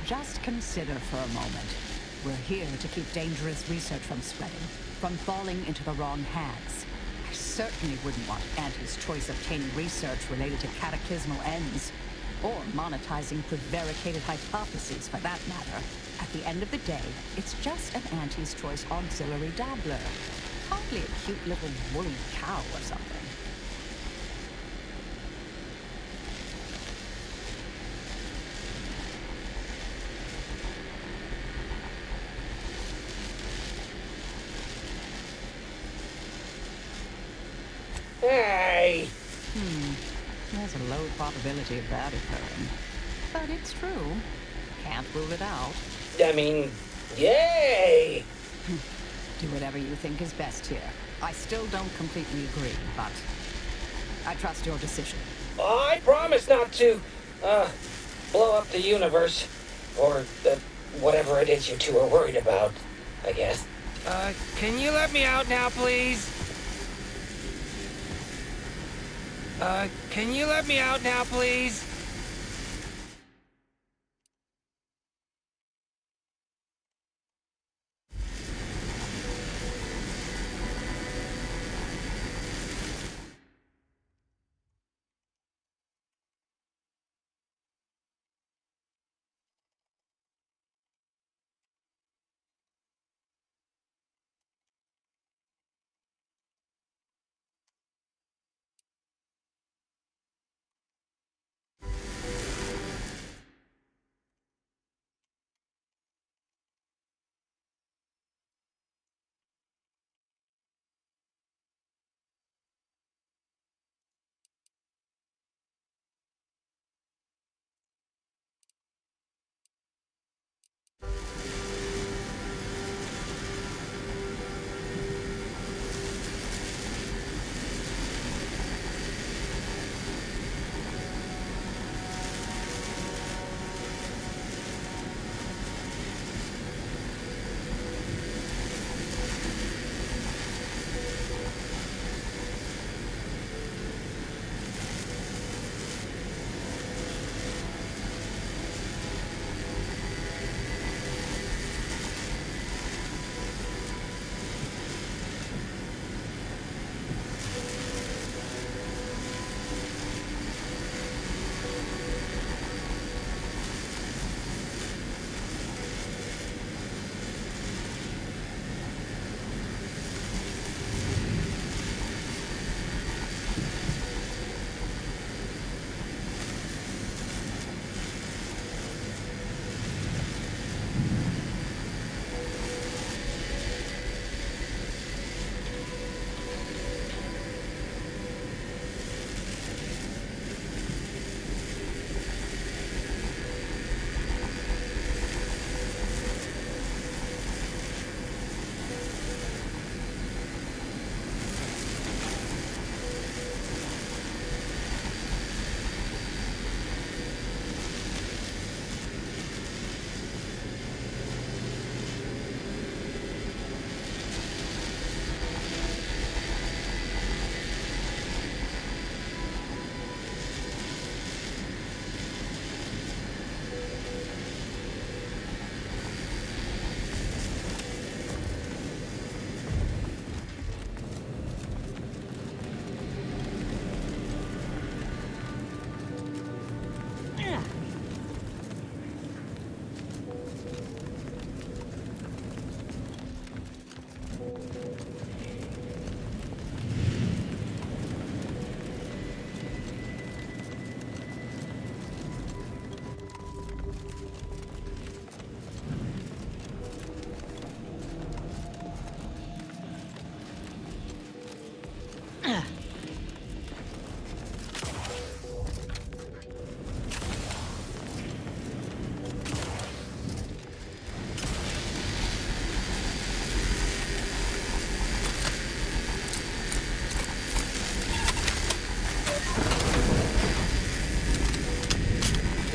Just consider for a moment. We're here to keep dangerous research from spreading, from falling into the wrong hands. I certainly wouldn't want Auntie's choice obtaining research related to cataclysmal ends, or monetizing prevaricated hypotheses for that matter. At the end of the day, it's just an Auntie's choice auxiliary dabbler. Hardly a cute little woolly cow or something. Hey! There's a low probability of that occurring. But it's true. Can't rule it out. I mean, yay! Do whatever you think is best here. I still don't completely agree, but I trust your decision. I promise not to, blow up the universe. Or, whatever it is you two are worried about, I guess. Can you let me out now, please? Can you let me out now, please?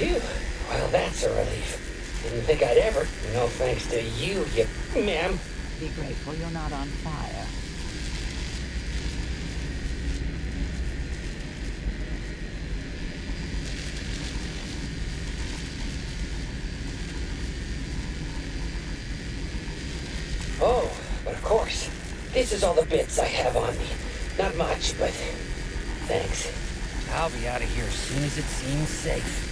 Phew. Well, that's a relief. Didn't think I'd ever. No thanks to you, ma'am. Be grateful you're not on fire. Oh, but of course. This is all the bits I have on me. Not much, but thanks. I'll be out of here as soon as it seems safe.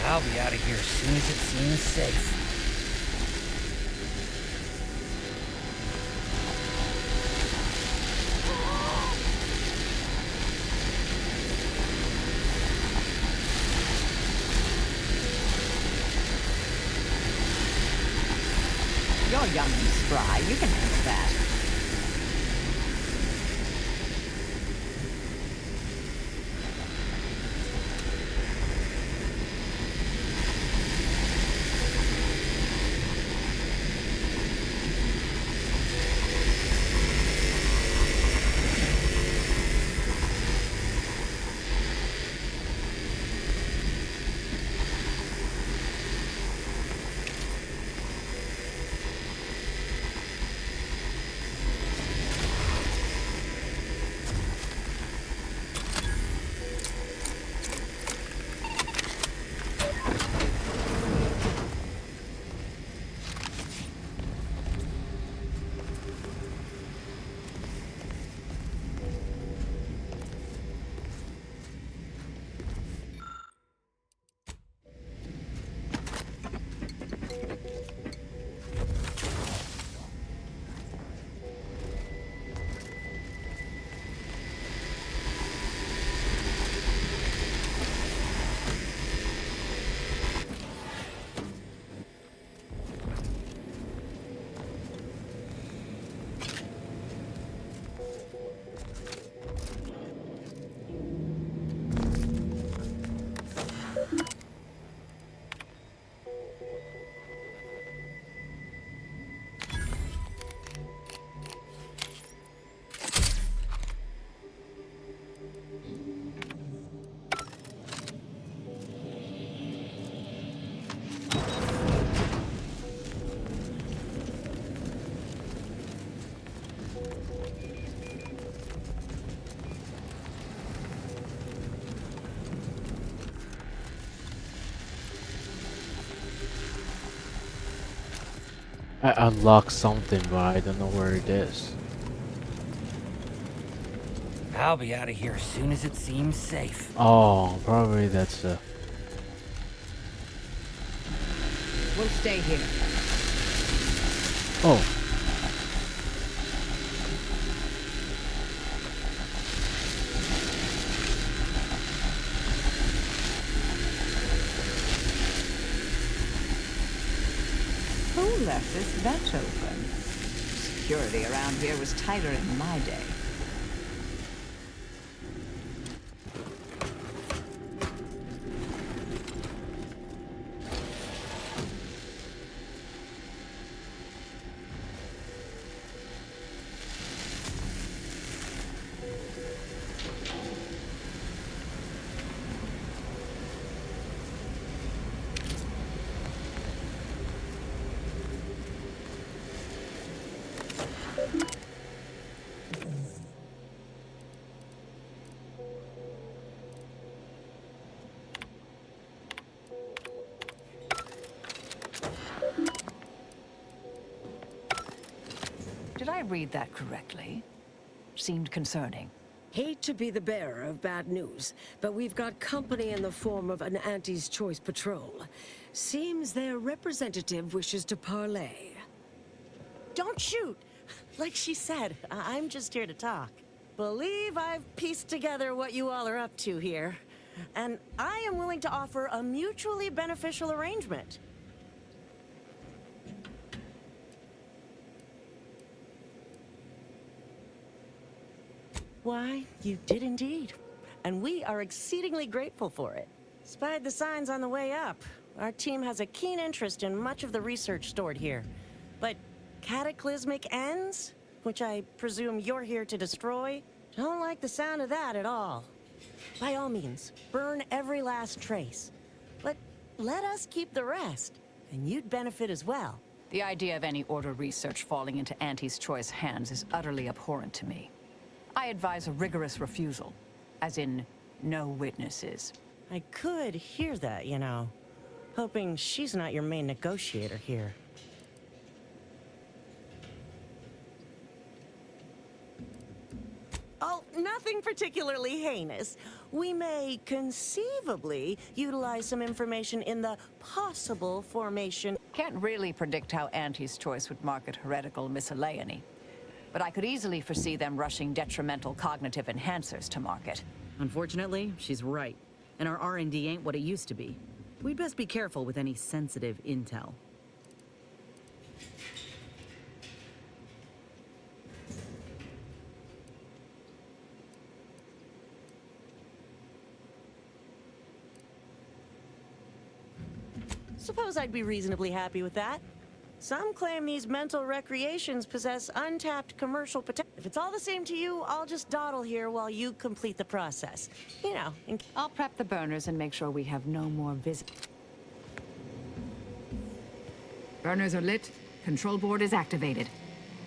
I'll be out of here as soon as it seems safe. You're young and spry. You can handle that. I unlocked something, but I don't know where it is. I'll be out of here as soon as it seems safe. Oh, probably that's a... We'll stay here. Oh. Who left this vent open? Security around here was tighter in my day. Did I read that correctly? Seemed concerning. Hate to be the bearer of bad news, but we've got company in the form of an Auntie's Choice patrol. Seems their representative wishes to parley. Don't shoot! Like she said, I'm just here to talk. Believe I've pieced together what you all are up to here. And I am willing to offer a mutually beneficial arrangement. Why, you did indeed. And we are exceedingly grateful for it. Spied the signs on the way up. Our team has a keen interest in much of the research stored here. But cataclysmic ends, which I presume you're here to destroy, don't like the sound of that at all. By all means, burn every last trace. But let us keep the rest, and you'd benefit as well. The idea of any Order research falling into Auntie's choice hands is utterly abhorrent to me. I advise a rigorous refusal, as in, no witnesses. I could hear that, you know. Hoping she's not your main negotiator here. Oh, nothing particularly heinous. We may conceivably utilize some information in the possible formation. Can't really predict how Auntie's choice would market heretical miscellany. But I could easily foresee them rushing detrimental cognitive enhancers to market. Unfortunately, she's right. And our R&D ain't what it used to be. We'd best be careful with any sensitive intel. Suppose I'd be reasonably happy with that. Some claim these mental recreations possess untapped commercial potential. If it's all the same to you, I'll just dawdle here while you complete the process. You know, I'll prep the burners and make sure we have no more visitors. Burners are lit. Control board is activated.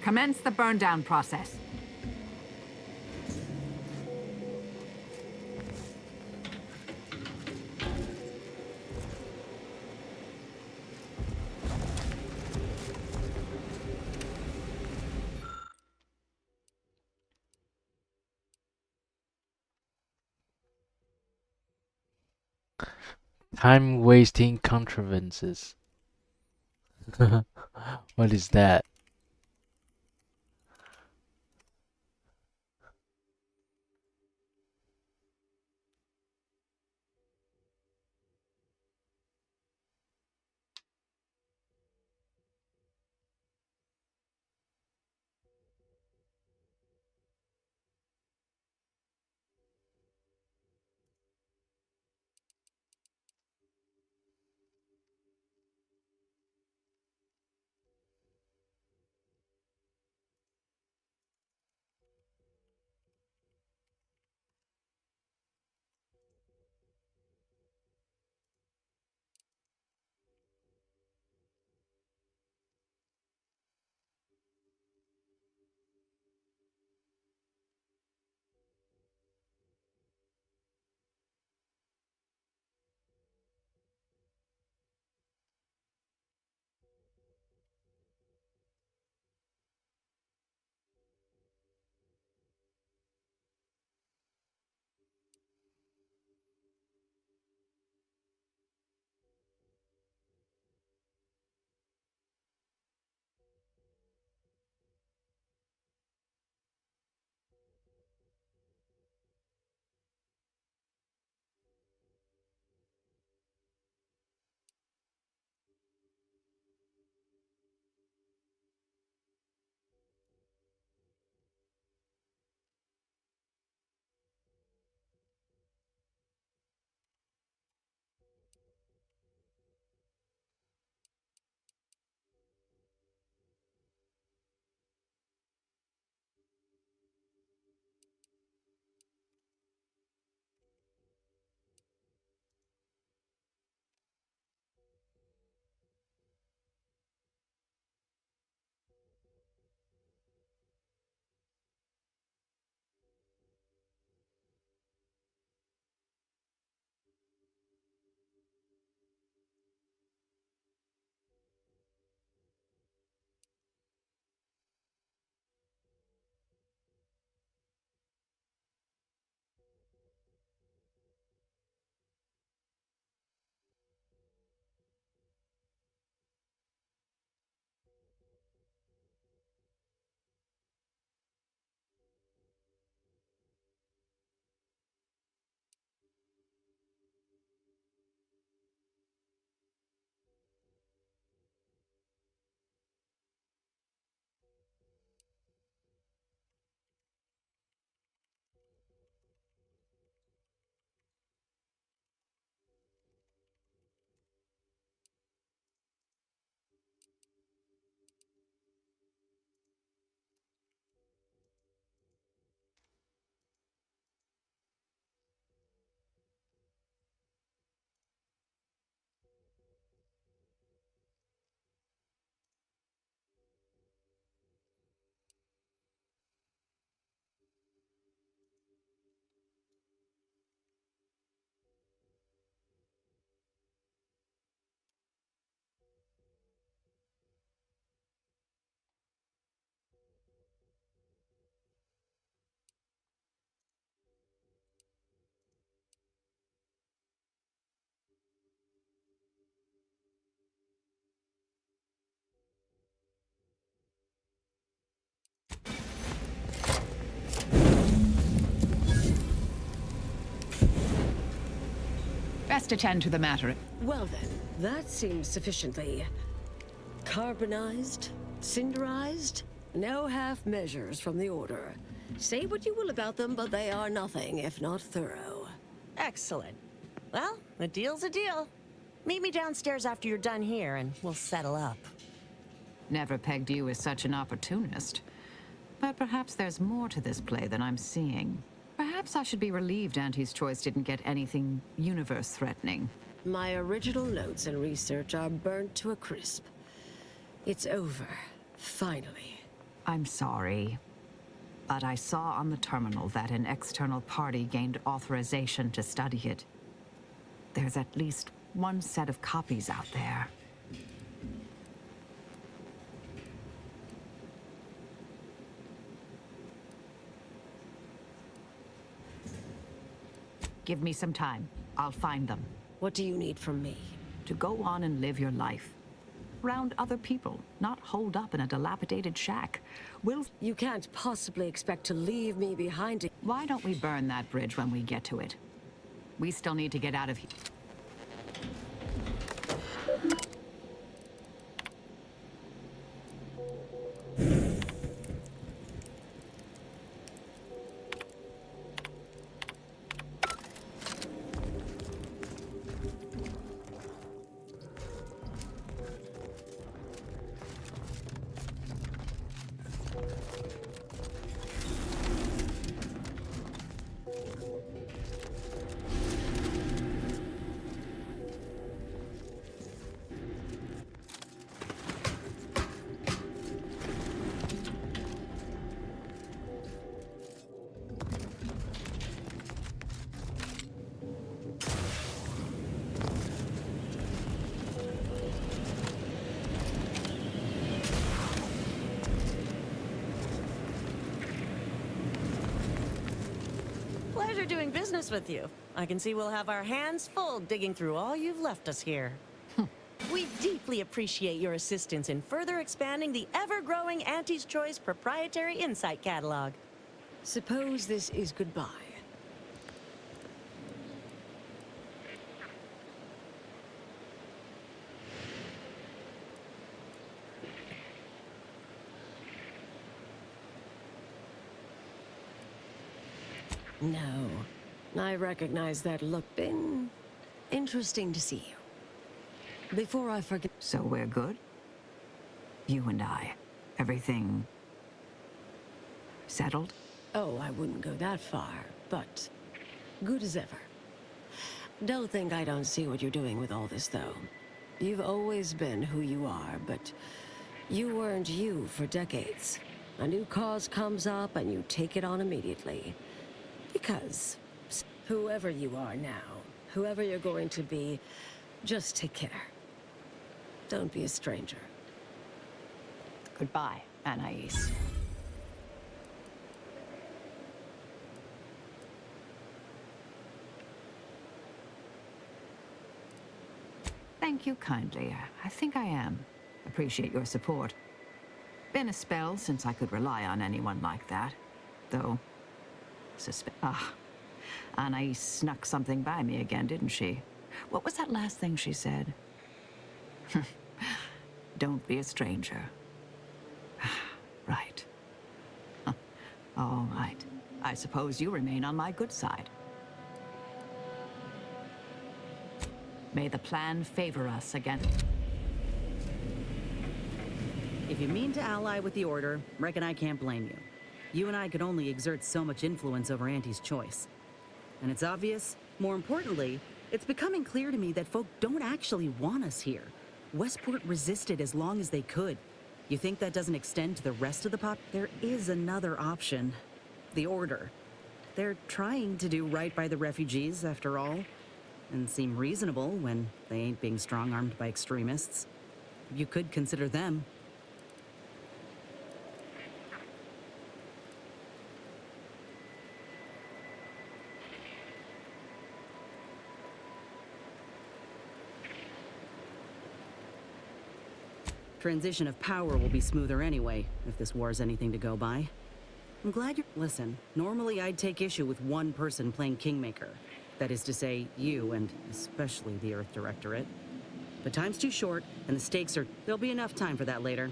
Commence the burn down process. Time wasting contrivances. What is that? must attend to the matter. Well then, that seems sufficiently carbonized, cinderized. No half measures from the Order. Say what you will about them, but they are nothing if not thorough. Excellent. Well, a deal's a deal. Meet me downstairs after you're done here, and we'll settle up. Never pegged you as such an opportunist. But perhaps there's more to this play than I'm seeing. Perhaps I should be relieved Auntie's Choice didn't get anything universe-threatening. My original notes and research are burnt to a crisp. It's over, finally. I'm sorry, but I saw on the terminal that an external party gained authorization to study it. There's at least one set of copies out there. Give me some time. I'll find them. What do you need from me? To go on and live your life. Around other people, not holed up in a dilapidated shack. You can't possibly expect to leave me behind. Why don't we burn that bridge when we get to it? We still need to get out of here. Pleasure doing business with you. I can see we'll have our hands full digging through all you've left us here. We deeply appreciate your assistance in further expanding the ever-growing Auntie's Choice proprietary insight catalog. Suppose this is goodbye. No. I recognize that look. Been interesting to see you. Before I forget... So we're good? You and I. Everything... settled? Oh, I wouldn't go that far, but good as ever. Don't think I don't see what you're doing with all this, though. You've always been who you are, but you weren't you for decades. A new cause comes up and you take it on immediately. Because whoever you are now, whoever you're going to be, just take care. Don't be a stranger. Goodbye, Anais. Thank you kindly. I think I am. Appreciate your support. Been a spell since I could rely on anyone like that. Though... Anais snuck something by me again, didn't she? What was that last thing she said? Don't be a stranger. Right. All right. I suppose you remain on my good side. May the plan favor us again. If you mean to ally with the Order, reckon I can't blame you. You and I could only exert so much influence over Auntie's Choice. And it's obvious, more importantly, it's becoming clear to me that folk don't actually want us here. Westport resisted as long as they could. You think that doesn't extend to the rest of the pop? There is another option. The Order. They're trying to do right by the refugees, after all, and seem reasonable when they ain't being strong-armed by extremists. You could consider them. Transition of power will be smoother anyway, if this war's anything to go by. I'm glad you're... Listen, normally I'd take issue with one person playing Kingmaker. That is to say, you, and especially the Earth Directorate. But time's too short, and the stakes are... There'll be enough time for that later.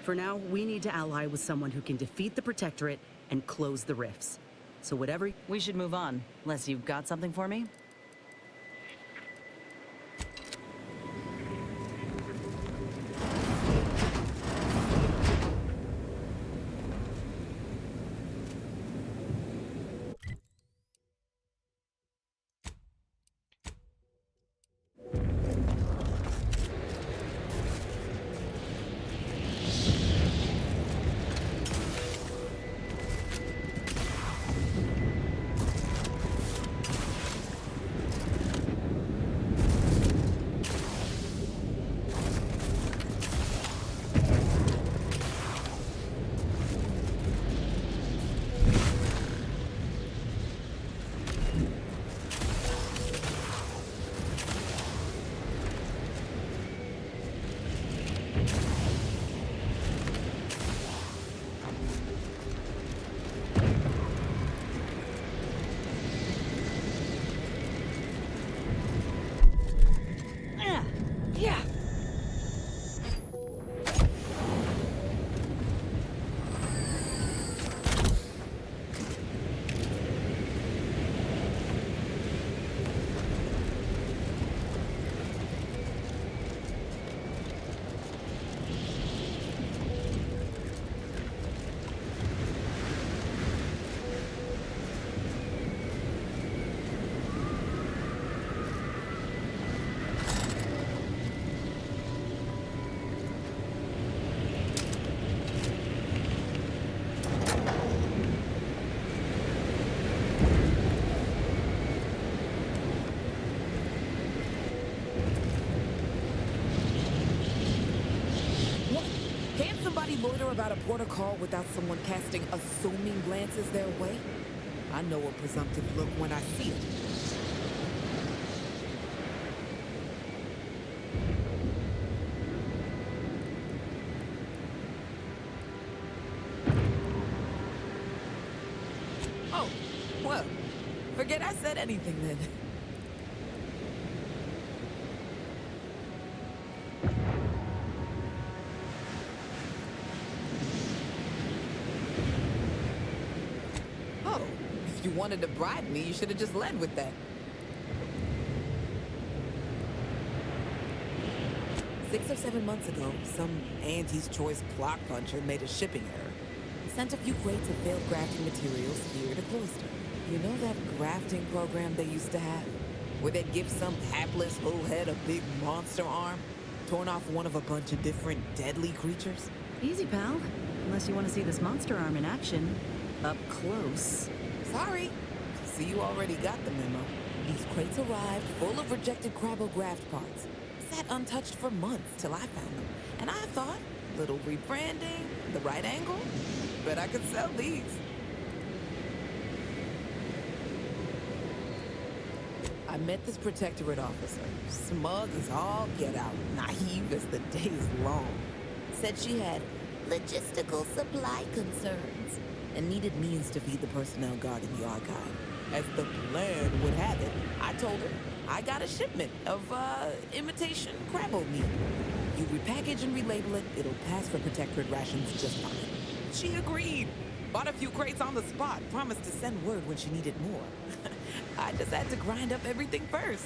For now, we need to ally with someone who can defeat the Protectorate and close the rifts. So whatever... We should move on, unless you've got something for me? Loiter about a protocol without someone casting assuming glances their way? I know a presumptive look when I see it. Oh, well, forget I said anything then. If you wanted to bribe me, you should have just led with that. 6 or 7 months ago, some Auntie's Choice plot puncher made a shipping error. He sent a few crates of failed grafting materials here to Cloister. You know that grafting program they used to have? Where they'd give some hapless little head a big monster arm, torn off one of a bunch of different deadly creatures? Easy, pal. Unless you want to see this monster arm in action. Up close. Sorry. See, you already got the memo. These crates arrived full of rejected Crabbograft parts. Sat untouched for months till I found them. And I thought, little rebranding, the right angle, bet I could sell these. I met this Protectorate officer, smug as all get out, naive as the day's long. Said she had logistical supply concerns and needed means to feed the personnel guarding the archive. As the plan would have it, I told her I got a shipment of, imitation Crabbo meat. You repackage and relabel it, it'll pass for Protectorate rations just fine. She agreed. Bought a few crates on the spot, promised to send word when she needed more. I just had to grind up everything first.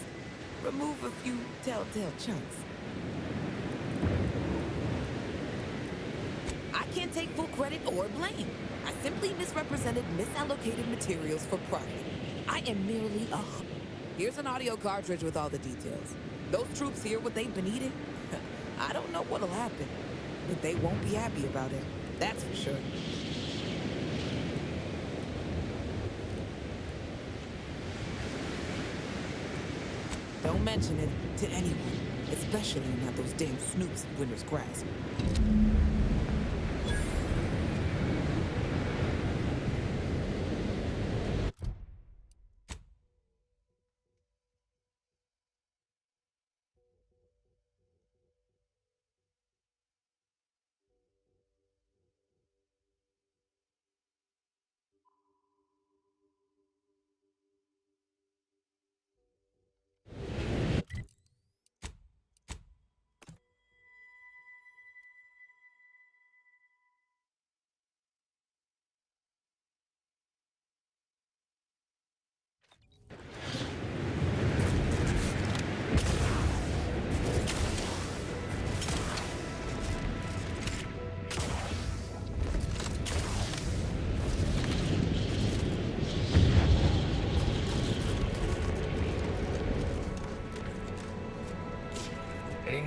Remove a few telltale chunks. I can't take full credit or blame. I simply misrepresented misallocated materials for profit. I am merely a... Here's an audio cartridge with all the details. Those troops hear what they've been eating. I don't know what'll happen, but they won't be happy about it. That's for sure. Don't mention it to anyone, especially not those damn snoops at Winter's Grasp.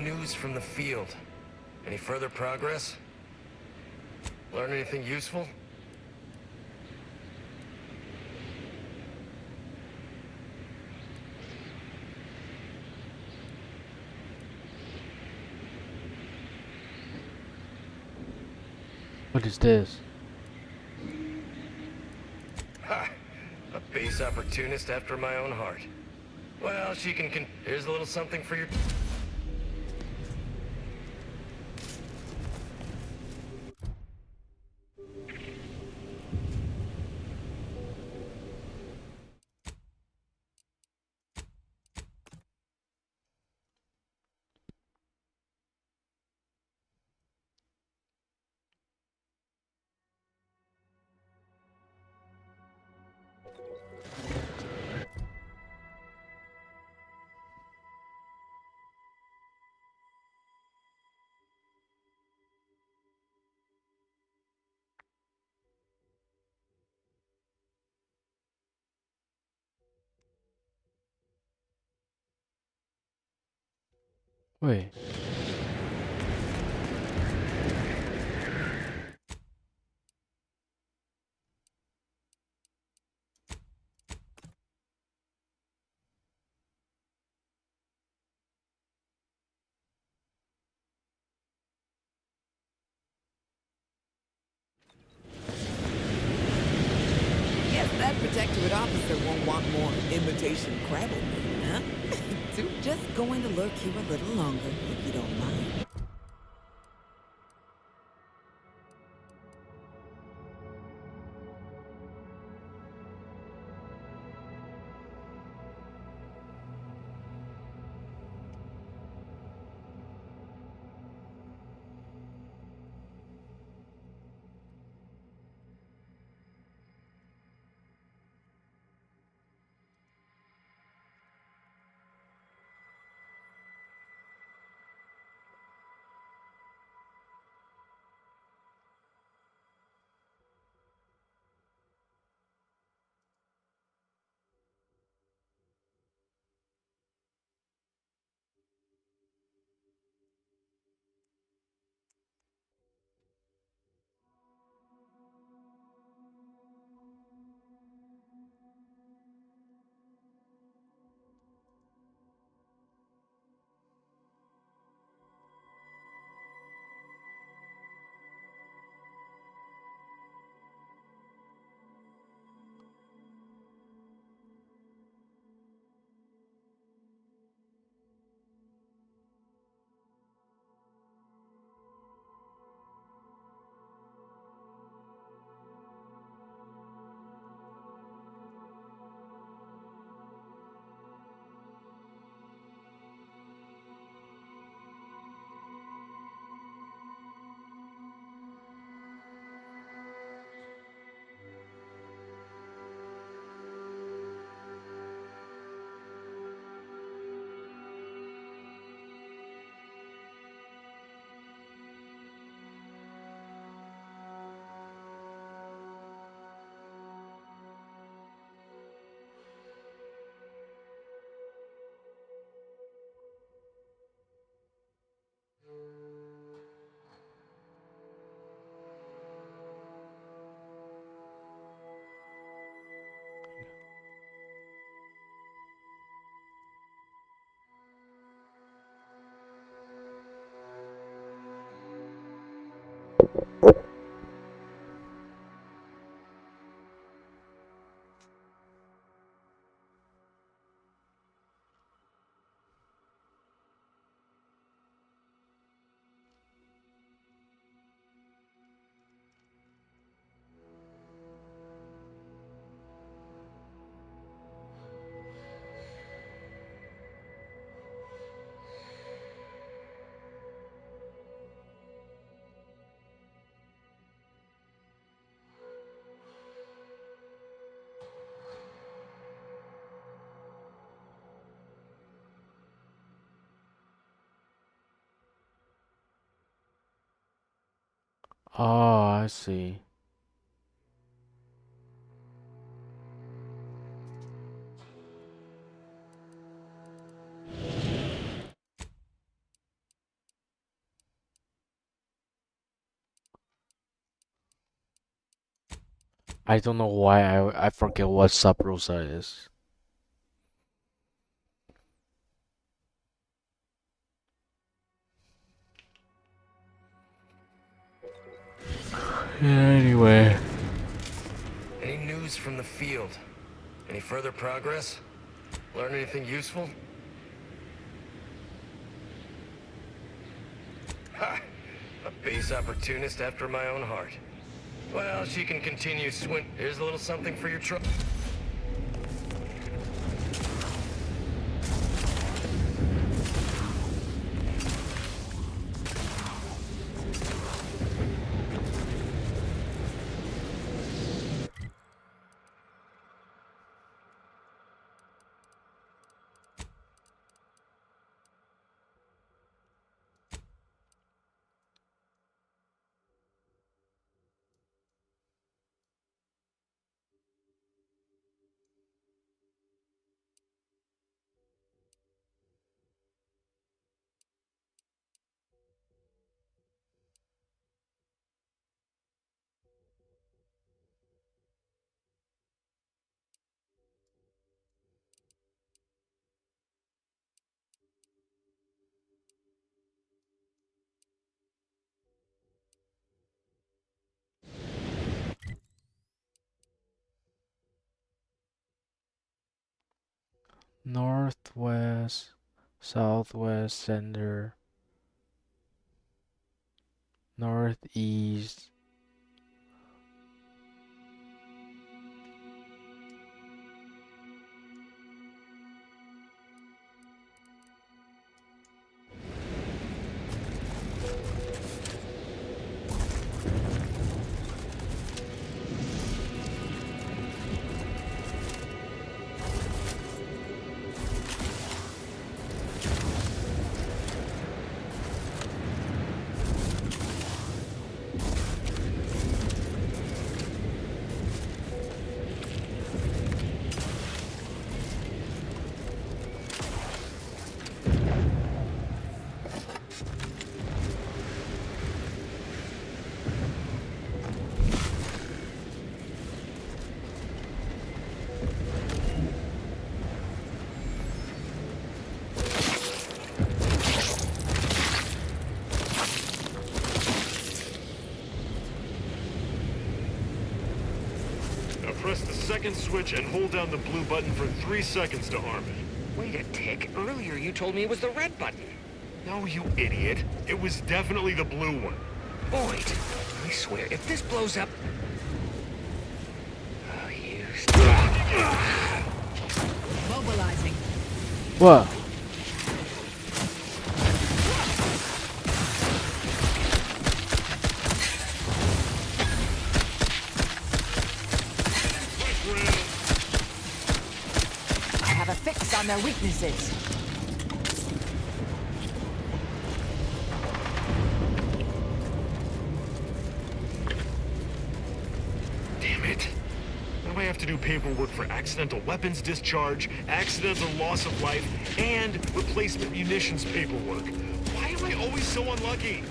news from the field? Any further progress? Learn anything useful? What is this? Ha! A base opportunist after my own heart. Well, she can here's a little something for your... Wait. Guess that protectorate officer won't want more imitation Crabble, huh? So just going to lurk here a little longer, if you don't mind. Oh, I see. I don't know why I forget what Sub Rosa is. Anyway. Any news from the field? Any further progress? Learn anything useful? Ha! A base opportunist after my own heart. Well, she can continue swim. Here's a little something for your trouble. Northwest, southwest, center, northeast. Now press the second switch and hold down the blue button for 3 seconds to arm it. Wait a tick. Earlier you told me it was the red button. No, you idiot. It was definitely the blue one. Boyd, I swear, if this blows up... Oh, you... Mobilizing. What? I have a fix on their weaknesses. Damn it. Now I have to do paperwork for accidental weapons discharge, accidental loss of life, and replacement munitions paperwork. Why am I always so unlucky?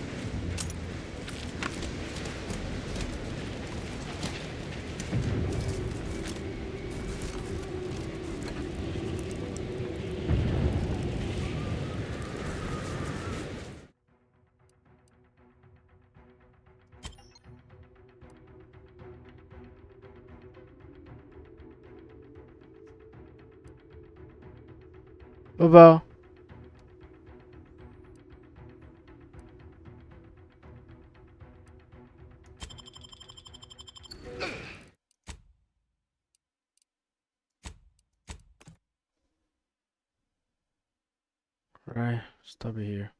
Bye-bye. Right, stop it here.